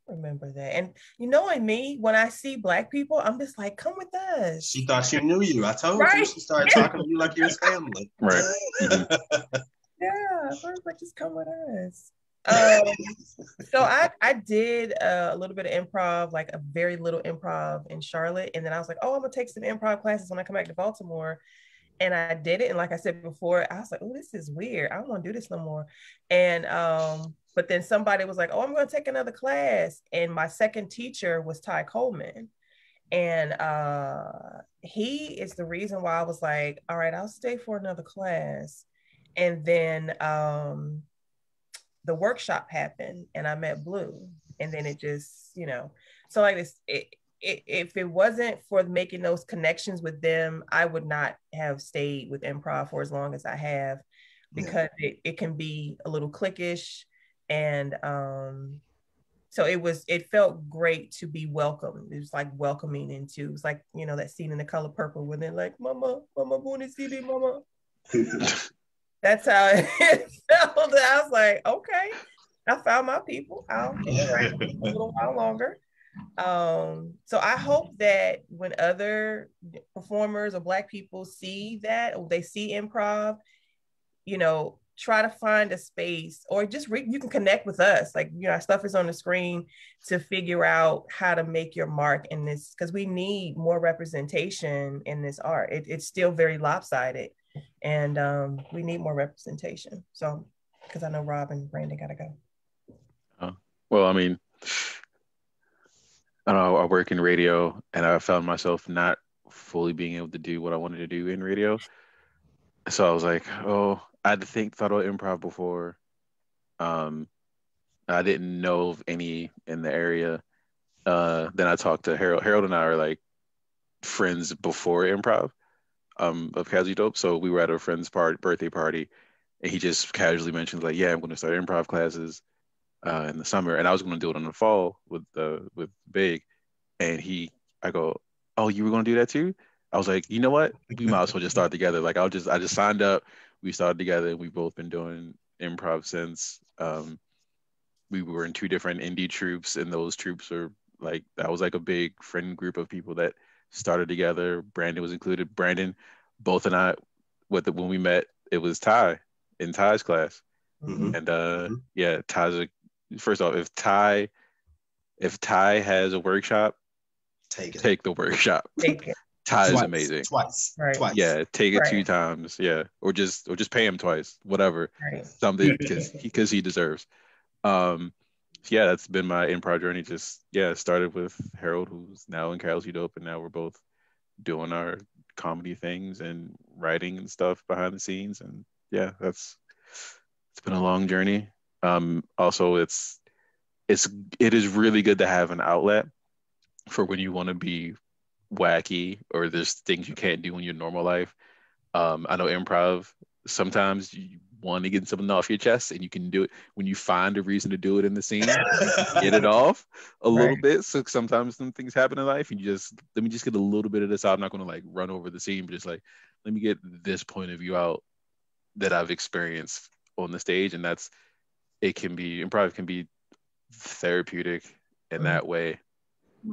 Remember that. And in me, when I see Black people, I'm just like, come with us. She thought she knew you. I told you. She started talking to you like you was family. Right. Yeah, so I was like, just come with us. So I did a little bit of improv, like a very little improv in Charlotte. And then I was like, oh, I'm gonna take some improv classes when I come back to Baltimore. And I did it. And like I said before, I was like, oh, this is weird. I don't want to do this no more. And but then somebody was like, oh, I'm going to take another class. And my second teacher was Ty Coleman. And he is the reason why I was like, all right, I'll stay for another class. And then the workshop happened and I met Blue. And then it just, so like this, if it wasn't for making those connections with them, I would not have stayed with improv for as long as I have, because it can be a little cliquish. And So it felt great to be welcomed. It was like welcoming into, it was like, you know, that scene in The Color Purple when they're like, Mama, Mama, wanna see me, Mama. That's how it felt. I was like, okay, I found my people. I'll hang around a little while longer. So I hope that when other performers or Black people see that, or they see improv, you know, try to find a space, or just you can connect with us. Like, you know, our stuff is on the screen to figure out how to make your mark in this, because we need more representation in this art. It's still very lopsided, and we need more representation. So, because I know Rob and Brandon gotta go. Well, I mean, I don't know, I work in radio, and I found myself not fully being able to do what I wanted to do in radio. So I was like, oh, I had thought about improv before. I didn't know of any in the area. Then I talked to Harold. Harold and I are like friends before improv, of Casually Dope. So we were at a friend's birthday party, and he just casually mentioned like, yeah, I'm going to start improv classes in the summer, and I was going to do it in the fall with Big. And I go, oh, you were going to do that too? I was like, you know what? We might as well just start together. Like I just signed up. We started together, and we've both been doing improv since. We were in 2 different indie troupes, and those troupes are like, that was like a big friend group of people that started together. Brandon was included. Brandon, both and I, when we met, it was Ty in Ty's class. Mm-hmm. And yeah, Ty's first off, if Ty has a workshop, take the workshop. Take it. Ty is amazing. Twice. Yeah, take it Right. 2 times. Yeah, or just pay him twice, whatever. Right. Something because he deserves. Yeah, that's been my improv journey. Just started with Harold, who's now in Casually Dope, and now we're both doing our comedy things and writing and stuff behind the scenes. And yeah, it's been a long journey. Also, it is really good to have an outlet for when you want to be wacky or there's things you can't do in your normal life. I know improv, sometimes you want to get something off your chest, and you can do it when you find a reason to do it in the scene, get it off a little bit. So sometimes some things happen in life, and you just, let me just get a little bit of this out. I'm not going to like run over the scene, but just like, let me get this point of view out that I've experienced on the stage. And improv can be therapeutic in that way,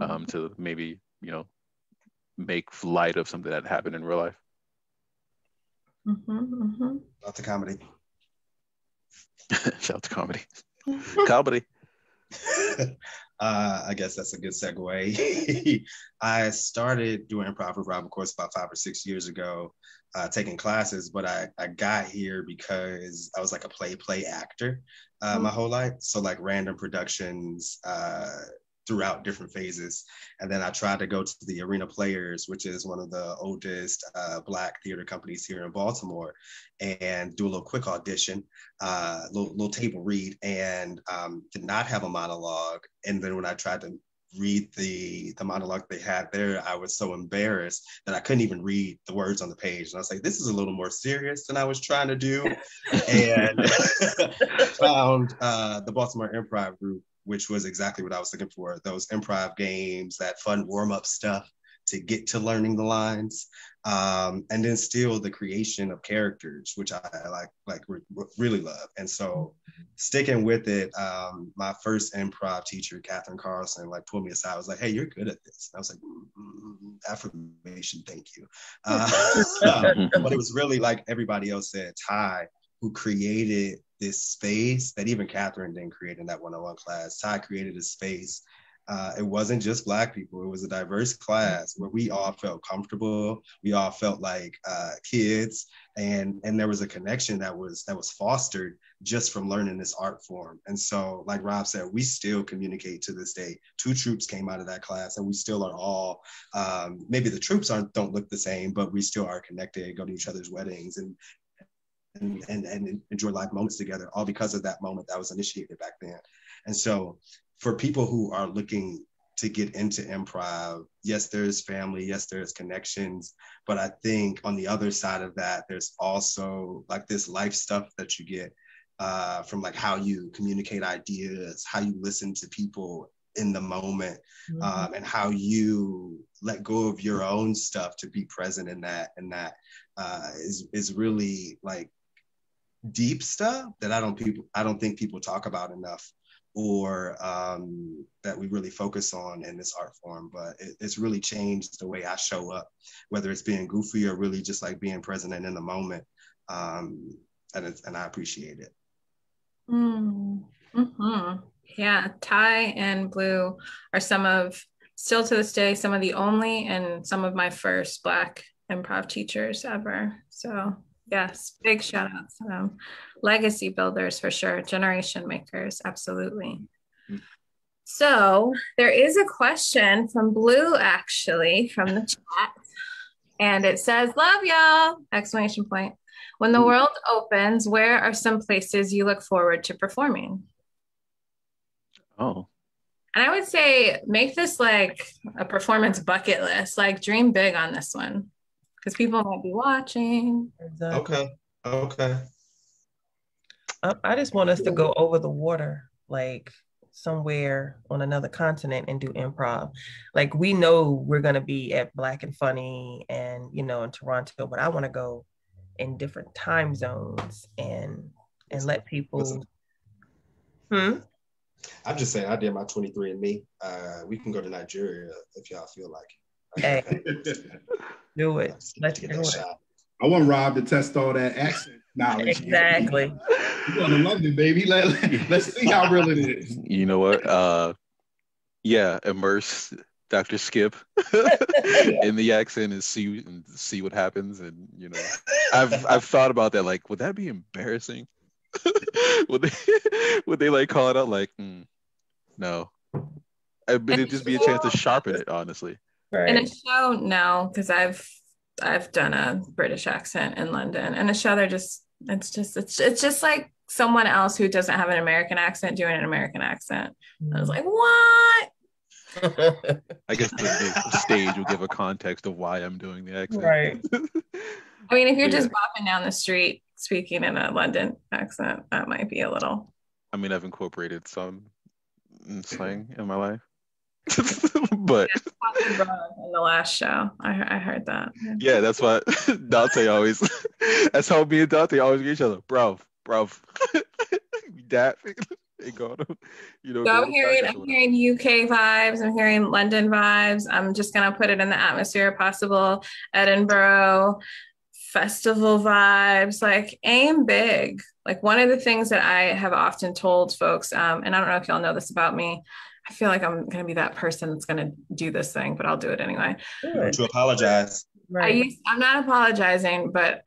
to maybe, make light of something that happened in real life. Not the comedy. Shout out to comedy. Comedy. I guess that's a good segue. I started doing improv with Rob, of course, about 5 or 6 years ago, taking classes, but I got here because I was like a play actor my whole life. So like random productions throughout different phases. And then I tried to go to the Arena Players, which is one of the oldest Black theater companies here in Baltimore, and do a little quick audition, little table read, and did not have a monologue. And then when I tried to read the monologue they had there, I was so embarrassed that I couldn't even read the words on the page. And I was like, this is a little more serious than I was trying to do. And found the Baltimore Improv Group, which was exactly what I was looking for. Those improv games, that fun warm-up stuff to get to learning the lines. And then still the creation of characters, which I really love. And so sticking with it, my first improv teacher, Catherine Carlson, pulled me aside. I was like, hey, you're good at this. And I was like, affirmation, thank you. But it was really like everybody else said, Ty, who created this space that even Catherine didn't create in that one-on-one class. Ty created a space. It wasn't just Black people. It was a diverse class where we all felt comfortable. We all felt like kids, and there was a connection that was fostered just from learning this art form. And so, like Rob said, we still communicate to this day. 2 troupes came out of that class, and we still are all, maybe the troupes don't look the same, but we still are connected, go to each other's weddings, and enjoy life moments together, all because of that moment that was initiated back then. And so for people who are looking to get into improv, yes, there's family, yes, there's connections, but I think on the other side of that, there's also like this life stuff that you get from like how you communicate ideas, how you listen to people in the moment, and how you let go of your own stuff to be present in that. And that is really like deep stuff that I don't think people talk about enough, or that we really focus on in this art form. But it's really changed the way I show up, whether it's being goofy or really just like being present and in the moment. And I appreciate it. Yeah, Ty and Blue are still to this day, some of the only and some of my first Black improv teachers ever. So yes, big shout out to them. Legacy builders for sure, generation makers, absolutely. So there is a question from Blue, actually, from the chat. And it says, love y'all, exclamation point. When the world opens, where are some places you look forward to performing? Oh. And I would say make this like a performance bucket list, like dream big on this one, because people might be watching. Okay. I just want us to go over the water, like somewhere on another continent and do improv. Like we know we're going to be at Black and Funny and, you know, in Toronto, but I want to go in different time zones and let people. I'm just saying, I did my 23andMe. We can go to Nigeria if y'all feel like it. Hey, do it. Let's do it. Shot. I want Rob to test all that accent knowledge. Exactly. You're going to London, baby. Let's see how real it is. You know what? Yeah, immerse Dr. Skip in the accent and see what happens. And you know, I've thought about that. Like, would that be embarrassing? would they like call it out? Like, no. But it'd just be a chance to sharpen it, honestly. Right. In a show, no, because I've done a British accent in London. And a show, it's just like someone else who doesn't have an American accent doing an American accent. I was like, what? I guess the stage will give a context of why I'm doing the accent. Right. I mean, if you're just bopping down the street speaking in a London accent, that might be a little. I mean, I've incorporated some slang in my life. But in the last show, I heard that. Yeah, that's what Dante always. That's how me and Dante always get each other, bro. That ain't going to, you know. So I'm hearing UK vibes. I'm hearing London vibes. I'm just gonna put it in the atmosphere if possible. Edinburgh festival vibes. Like aim big. Like one of the things that I have often told folks, and I don't know if y'all know this about me. I feel like I'm going to be that person that's going to do this thing, but I'll do it anyway. To apologize. Right. I'm not apologizing, but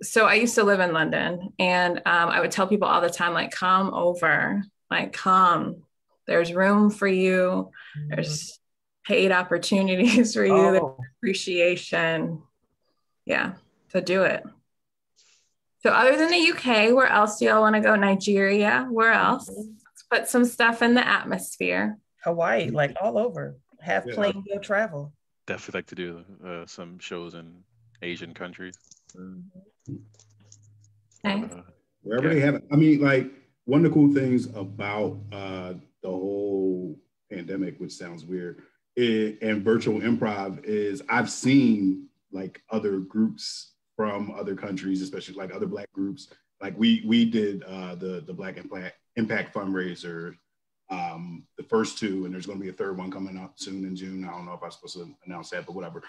so I used to live in London, and I would tell people all the time, like, come over, like, come. There's room for you. There's paid opportunities for you. There's appreciation. Yeah, so do it. So other than the UK, where else do y'all want to go? Nigeria, where else? Put some stuff in the atmosphere. Hawaii, like all over. Have plane go travel. Definitely like to do some shows in Asian countries. Wherever they have it. I mean, like one of the cool things about the whole pandemic, which sounds weird, and virtual improv is I've seen like other groups from other countries, especially like other Black groups. Like we did the Black Impact fundraiser, the first two, and there's going to be a third one coming up soon in June. I don't know if I'm supposed to announce that, but whatever.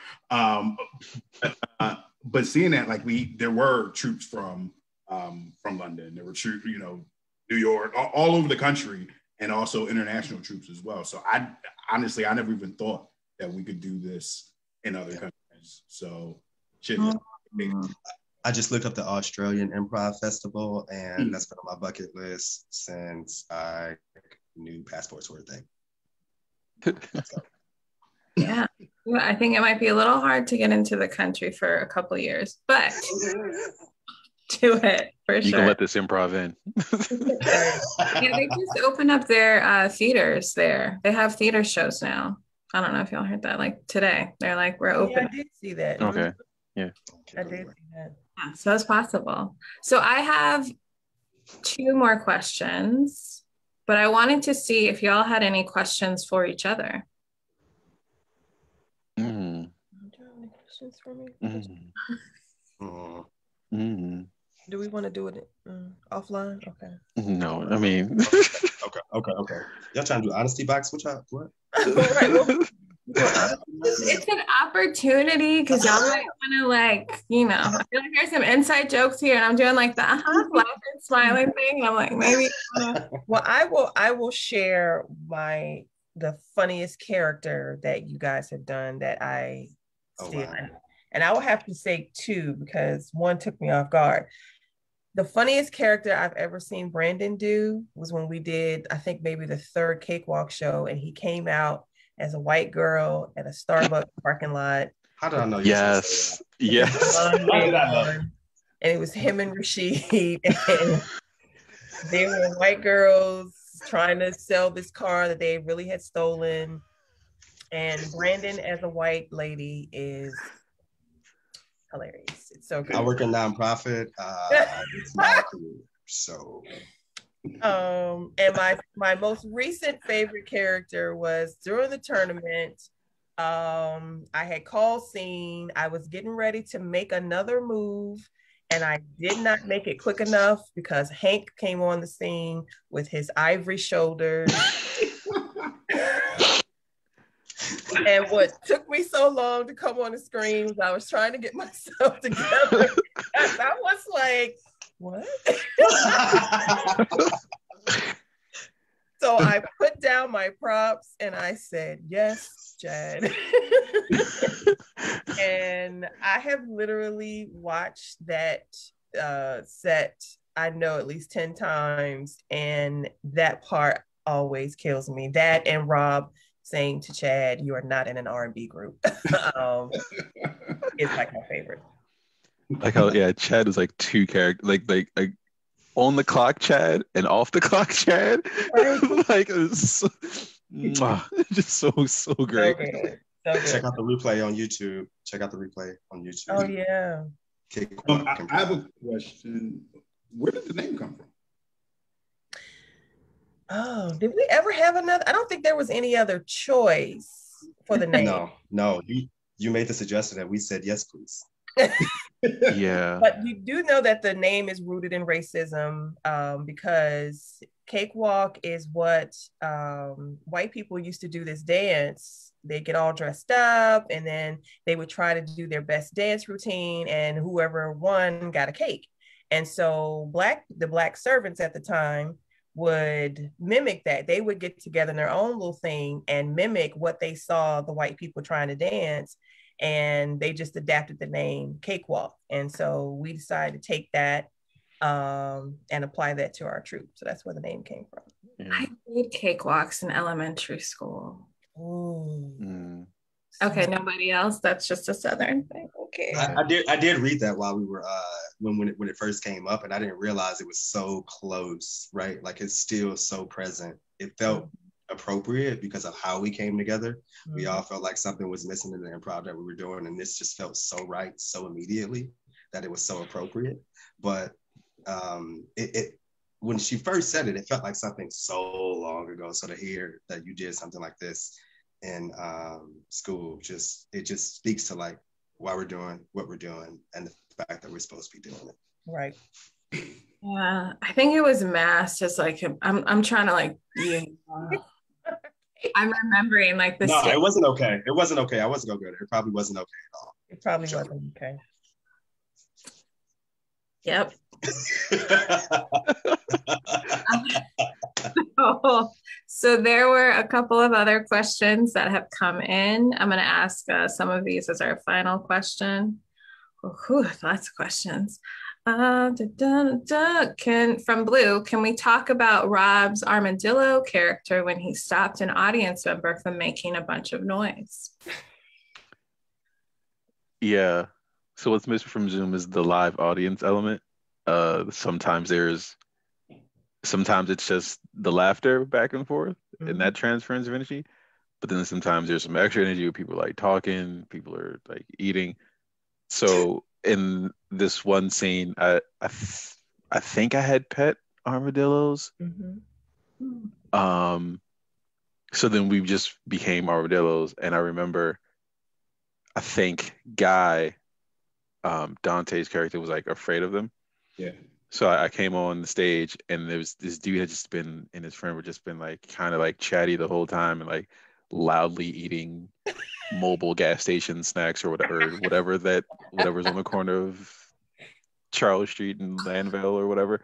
But seeing that, like there were troops from London, there were troops, you know, New York, all over the country, and also international troops as well. So I honestly never even thought that we could do this in other countries. So shit. I just looked up the Australian Improv Festival, and that's been on my bucket list since I knew passports were a thing. Yeah, I think it might be a little hard to get into the country for a couple of years, but do it for sure. You can let this improv in. Yeah, they just opened up their theaters there. They have theater shows now. I don't know if y'all heard that. Like today, they're like, we're open. Yeah, I did see that. Okay. Yeah. I did see that. Yeah, so it's possible. So I have 2 more questions, but I wanted to see if y'all had any questions for each other. Mm. Do you have any questions for me? Do we want to do it offline? Okay. No, I mean. Okay. Y'all trying to do honesty box? What? It's an opportunity because y'all might want to I feel like there's some inside jokes here, and I'm doing like the laughing, smiling thing. And I'm like, maybe. Well, I will share the funniest character that you guys have done that I see. Wow. And I will have to say 2 because one took me off guard. The funniest character I've ever seen Brandon do was when we did, I think maybe the 3rd Cakewalk show, and he came out as a white girl at a Starbucks parking lot. How did I know? Yes. How did I know? And it was him and Rashid, and they were white girls trying to sell this car that they really had stolen. And Brandon as a white lady is hilarious. It's so good. I work in nonprofit. It's my career, so. And my most recent favorite character was during the tournament. I had call scene. I was getting ready to make another move, and I did not make it quick enough because Hank came on the scene with his ivory shoulders. And what took me so long to come on the screen was I was trying to get myself together. I was like, what? So I put down my props and I said, yes, Chad. And I have literally watched that set, I know at least 10 times. And that part always kills me. That and Rob saying to Chad, you are not in an R&B group. It's like my favorite. Like how Chad is like 2 characters, like on the clock Chad and off the clock Chad. Right. Like it's just so great. Okay. Check out the replay on YouTube. Oh yeah. I have a question. Where did the name come from? Oh, did we ever have another? I don't think there was any other choice for the name. No. You made the suggestion that we said yes, please. Yeah. But you do know that the name is rooted in racism because Cakewalk is what white people used to do this dance. They get all dressed up and then they would try to do their best dance routine, and whoever won got a cake. And so the black servants at the time would mimic that. They would get together in their own little thing and mimic what they saw the white people trying to dance. And they just adapted the name Cakewalk. And so we decided to take that and apply that to our troupe. So that's where the name came from. Yeah. I did cakewalks in elementary school. Okay, nobody else. That's just a Southern thing. Okay. I did read that while we were when it first came up, and I didn't realize it was so close, right? Like it's still so present. It felt appropriate because of how we came together. We all felt like something was missing in the improv that we were doing, and this just felt so right so immediately that it was so appropriate. But it when she first said it, it felt like something so long ago. So to hear that you did something like this in school, it just speaks to like why we're doing what we're doing and the fact that we're supposed to be doing it. Right. Yeah, I think it was mass. Just like I'm trying to like I'm remembering like this. No, it wasn't okay. It wasn't okay. I wasn't gonna go there. It probably wasn't okay at all. It probably wasn't okay. Yep. So there were a couple of other questions that have come in. I'm going to ask some of these as our final question. Lots of questions. From Blue, can we talk about Rob's armadillo character when he stopped an audience member from making a bunch of noise? Yeah. So what's missing from Zoom is the live audience element. Sometimes it's just the laughter back and forth and that transference of energy. But then sometimes there's some extra energy where people are like talking, people are like eating. So in this one scene, I think I had Pet armadillos. Mm-hmm. So then we just became armadillos, and I remember, I think Guy, Dante's character, was like afraid of them. Yeah. So I came on the stage, and there was this dude had just been, and his friend were just been like kind of like chatty the whole time and like loudly eating mobile gas station snacks or whatever's on the corner of Charles Street and Landville or whatever.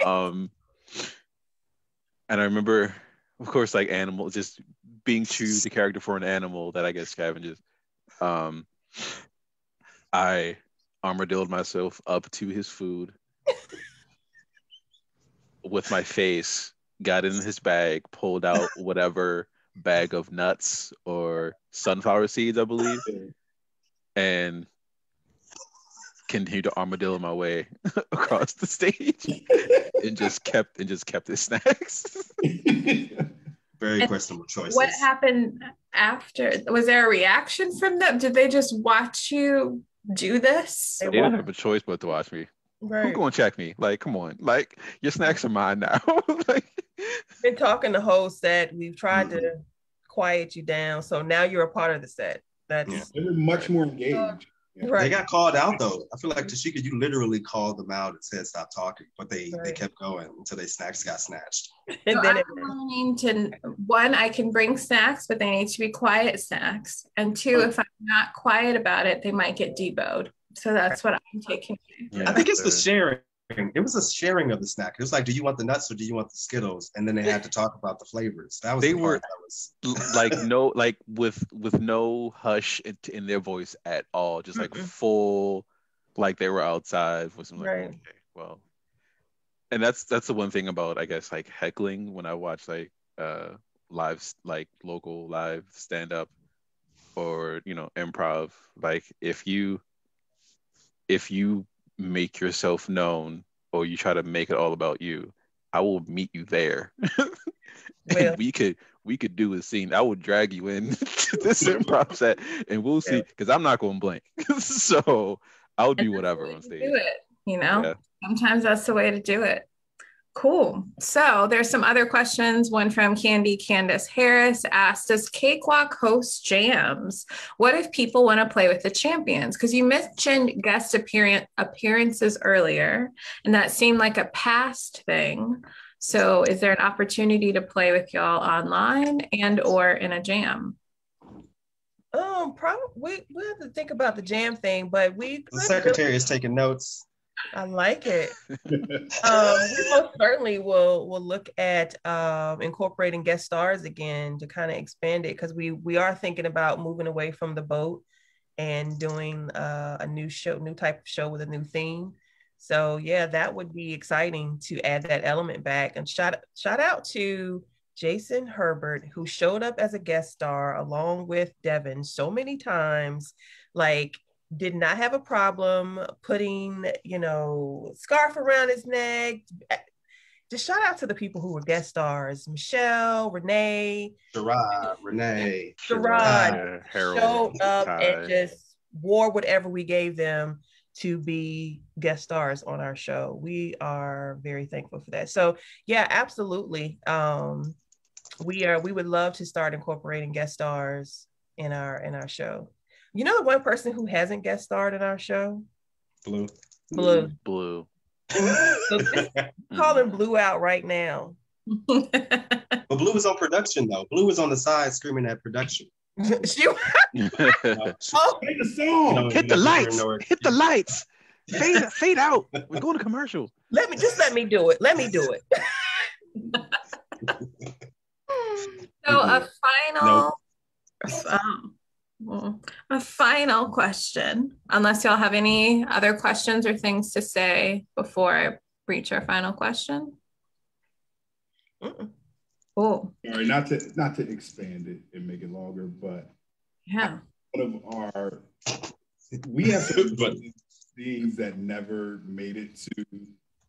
Um, and I remember, of course, like animals, just being true to character for an animal that I guess scavenges. I armadilled myself up to his food with my face, got in his bag, pulled out whatever bag of nuts or sunflower seeds, I believe, and continued to armadillo my way across the stage and just kept his snacks. Very questionable choices. What happened after? Was there a reaction from them? Did they just watch you do this? They didn't have a choice but to watch me. Right. Who's going to check me? Like, come on. Like, your snacks are mine now. Like, been talking the whole set. We've tried to quiet you down. So now you're a part of the set. That's They were much more engaged. right. They got called out though. I feel like Tashika, you literally called them out and said stop talking, but they kept going until their snacks got snatched. And So then I'm learning to, one, I can bring snacks, but they need to be quiet snacks. And two, if I'm not quiet about it, they might get debowed. So that's what I'm taking. I think it's the sharing. It was a sharing of the snack. It was like, do you want the nuts or do you want the Skittles? And then they had to talk about the flavors. That was they the were part that was like no, like with no hush in their voice at all, just like full, like they were outside with some like, Right. okay, well, and that's the one thing about, I guess, like heckling when I watch like live, like local live stand up or improv. Like if you make yourself known or you try to make it all about you, I will meet you there. And we could do a scene. I will drag you in to this improv set and we'll see, because I'm not going to blink. So I'll do whatever on stage. Do it, Sometimes that's the way to do it. Cool. So there's some other questions. One from Candace Harris asked, does Cakewalk host jams? What if people want to play with the champions? Because you mentioned guest appearances earlier, and that seemed like a past thing. So is there an opportunity to play with y'all online and or in a jam? Probably we have to think about the jam thing, but the secretary is taking notes. I like it. We most certainly will look at incorporating guest stars again to kind of expand it, because we are thinking about moving away from the boat and doing a new type of show with a new theme. So yeah, that would be exciting to add that element back. And shout out to Jason Herbert, who showed up as a guest star along with Devin so many times, like did not have a problem putting, scarf around his neck. Just shout out to the people who were guest stars: Michelle, Renee, Gerard, Harold, showed up Ty. and just wore whatever we gave them to be guest stars on our show. We are very thankful for that. So yeah, absolutely. We would love to start incorporating guest stars in our show. You know the one person who hasn't guest starred in our show? Blue. Blue. So calling Blue out right now. But Blue was on production though. Blue was on the side screaming at production. She Play the song. Hit the lights. Hit the lights. Fade out. We're going to commercial. Let me do it. Let me do it. So a final question, unless y'all have any other questions or things to say before I reach our final question. Cool. Sorry, not to expand it and make it longer, but yeah, we have some things that never made it to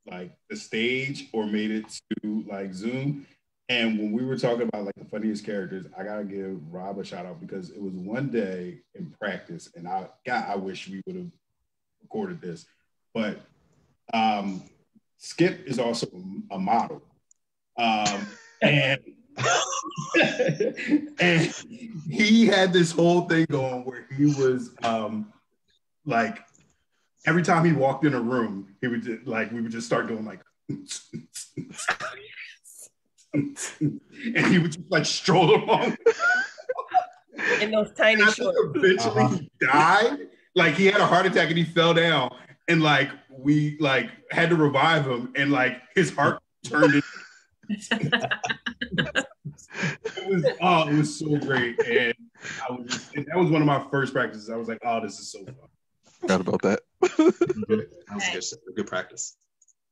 like the stage or made it to like Zoom. And when we were talking about like the funniest characters, I gotta give Rob a shout out, because it was one day in practice, and I wish we would have recorded this, but Skip is also a model. And and he had this whole thing going where he was like every time he walked in a room, he would just, like we would just start doing like and he would just like stroll along in those tiny shorts. Eventually he died. Like he had a heart attack and he fell down, and like we like had to revive him, and like his heart turned it. It was so great, and that was one of my first practices. I was like, oh, this is so fun. Forgot about that. That was good practice.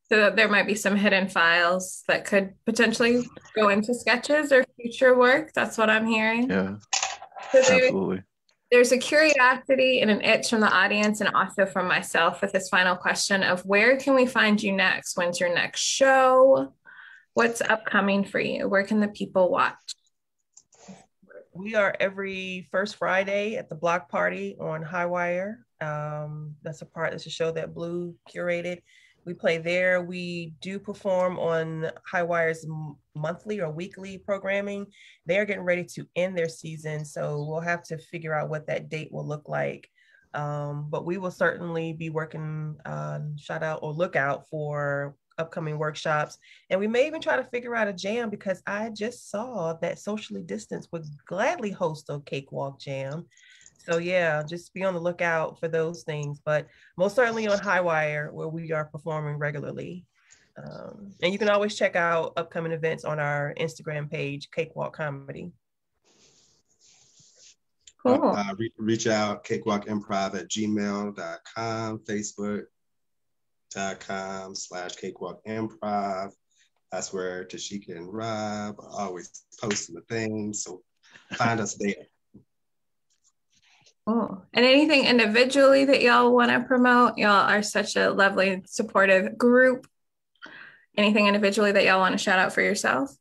So there might be some hidden files that could potentially go into sketches or future work. That's what I'm hearing. Yeah, So absolutely. There's a curiosity and an itch from the audience and also from myself with this final question of where can we find you next? When's your next show? What's upcoming for you? Where can the people watch? We are every first Friday at the Block Party on Highwire. That's a show that Blue curated. We play there. We do perform on Highwire's monthly or weekly programming. They are getting ready to end their season, so we'll have to figure out what that date will look like. But we will certainly be working look out for upcoming workshops. And we may even try to figure out a jam, because I just saw that Socially Distant would gladly host a cakewalk jam. So yeah, just be on the lookout for those things, but most certainly on Highwire, where we are performing regularly. And you can always check out upcoming events on our Instagram page, Cakewalk Comedy. Cool. Reach out, cakewalkimprov@gmail.com, facebook.com/cakewalkimprov. That's where Tashika and Rob are always posting the things, so find us there. Cool. And anything individually that y'all want to promote? Y'all are such a lovely, supportive group. Anything individually that y'all want to shout out for yourself?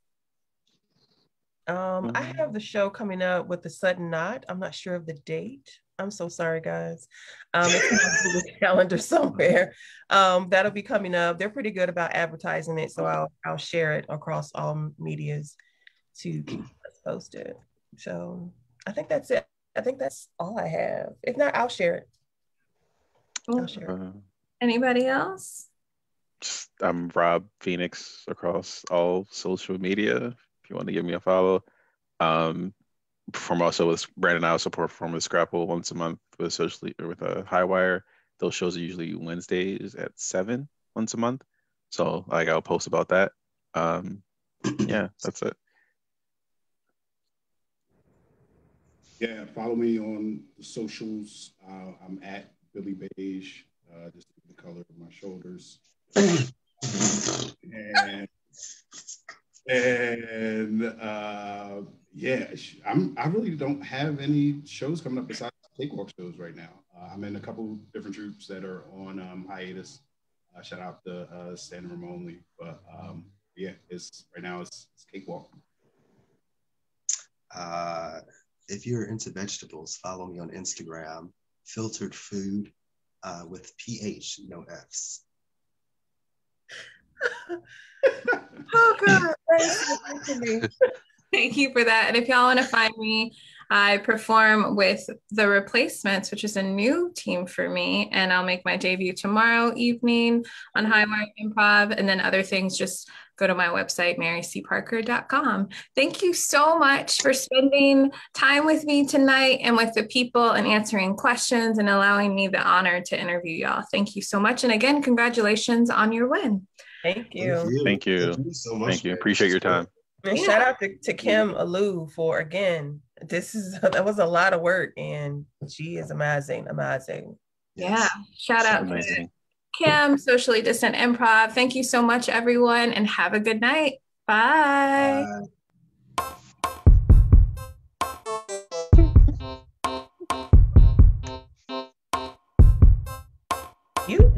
I have the show coming up with the Sudden Knot. I'm not sure of the date. I'm so sorry, guys. It's on the calendar somewhere. That'll be coming up. They're pretty good about advertising it, so I'll share it across all medias to keep us posted. So I think that's it. I think that's all I have. If not, I'll share it. I'll share it. Anybody else? I'm Rob Phoenix across all social media. If you want to give me a follow. Perform also with Brandon. I also perform with Scrapple once a month with Highwire. Those shows are usually Wednesdays at 7 once a month. So like I'll post about that. Yeah, that's it. Yeah, follow me on the socials. I'm at Billy Beige, just the color of my shoulders. I really don't have any shows coming up besides cakewalk shows right now. I'm in a couple different groups that are on hiatus. Shout out to Standing Room Only, but it's cakewalk. If you're into vegetables, follow me on Instagram, Filtered Food with PH, no Fs. Oh God, thank you for that. And if y'all want to find me, I perform with The Replacements, which is a new team for me, and I'll make my debut tomorrow evening on Highwire Improv, and then other things, just go to my website, marycparker.com. Thank you so much for spending time with me tonight and with the people and answering questions and allowing me the honor to interview y'all. Thank you so much. And again, congratulations on your win. Thank you. Thank you so much. Thank you. Appreciate your time. And shout out to Kim Alou for, again, that was a lot of work, and she is amazing. Yeah. Shout out to Kim, Socially Distant Improv. Thank you so much, everyone, and have a good night. Bye. You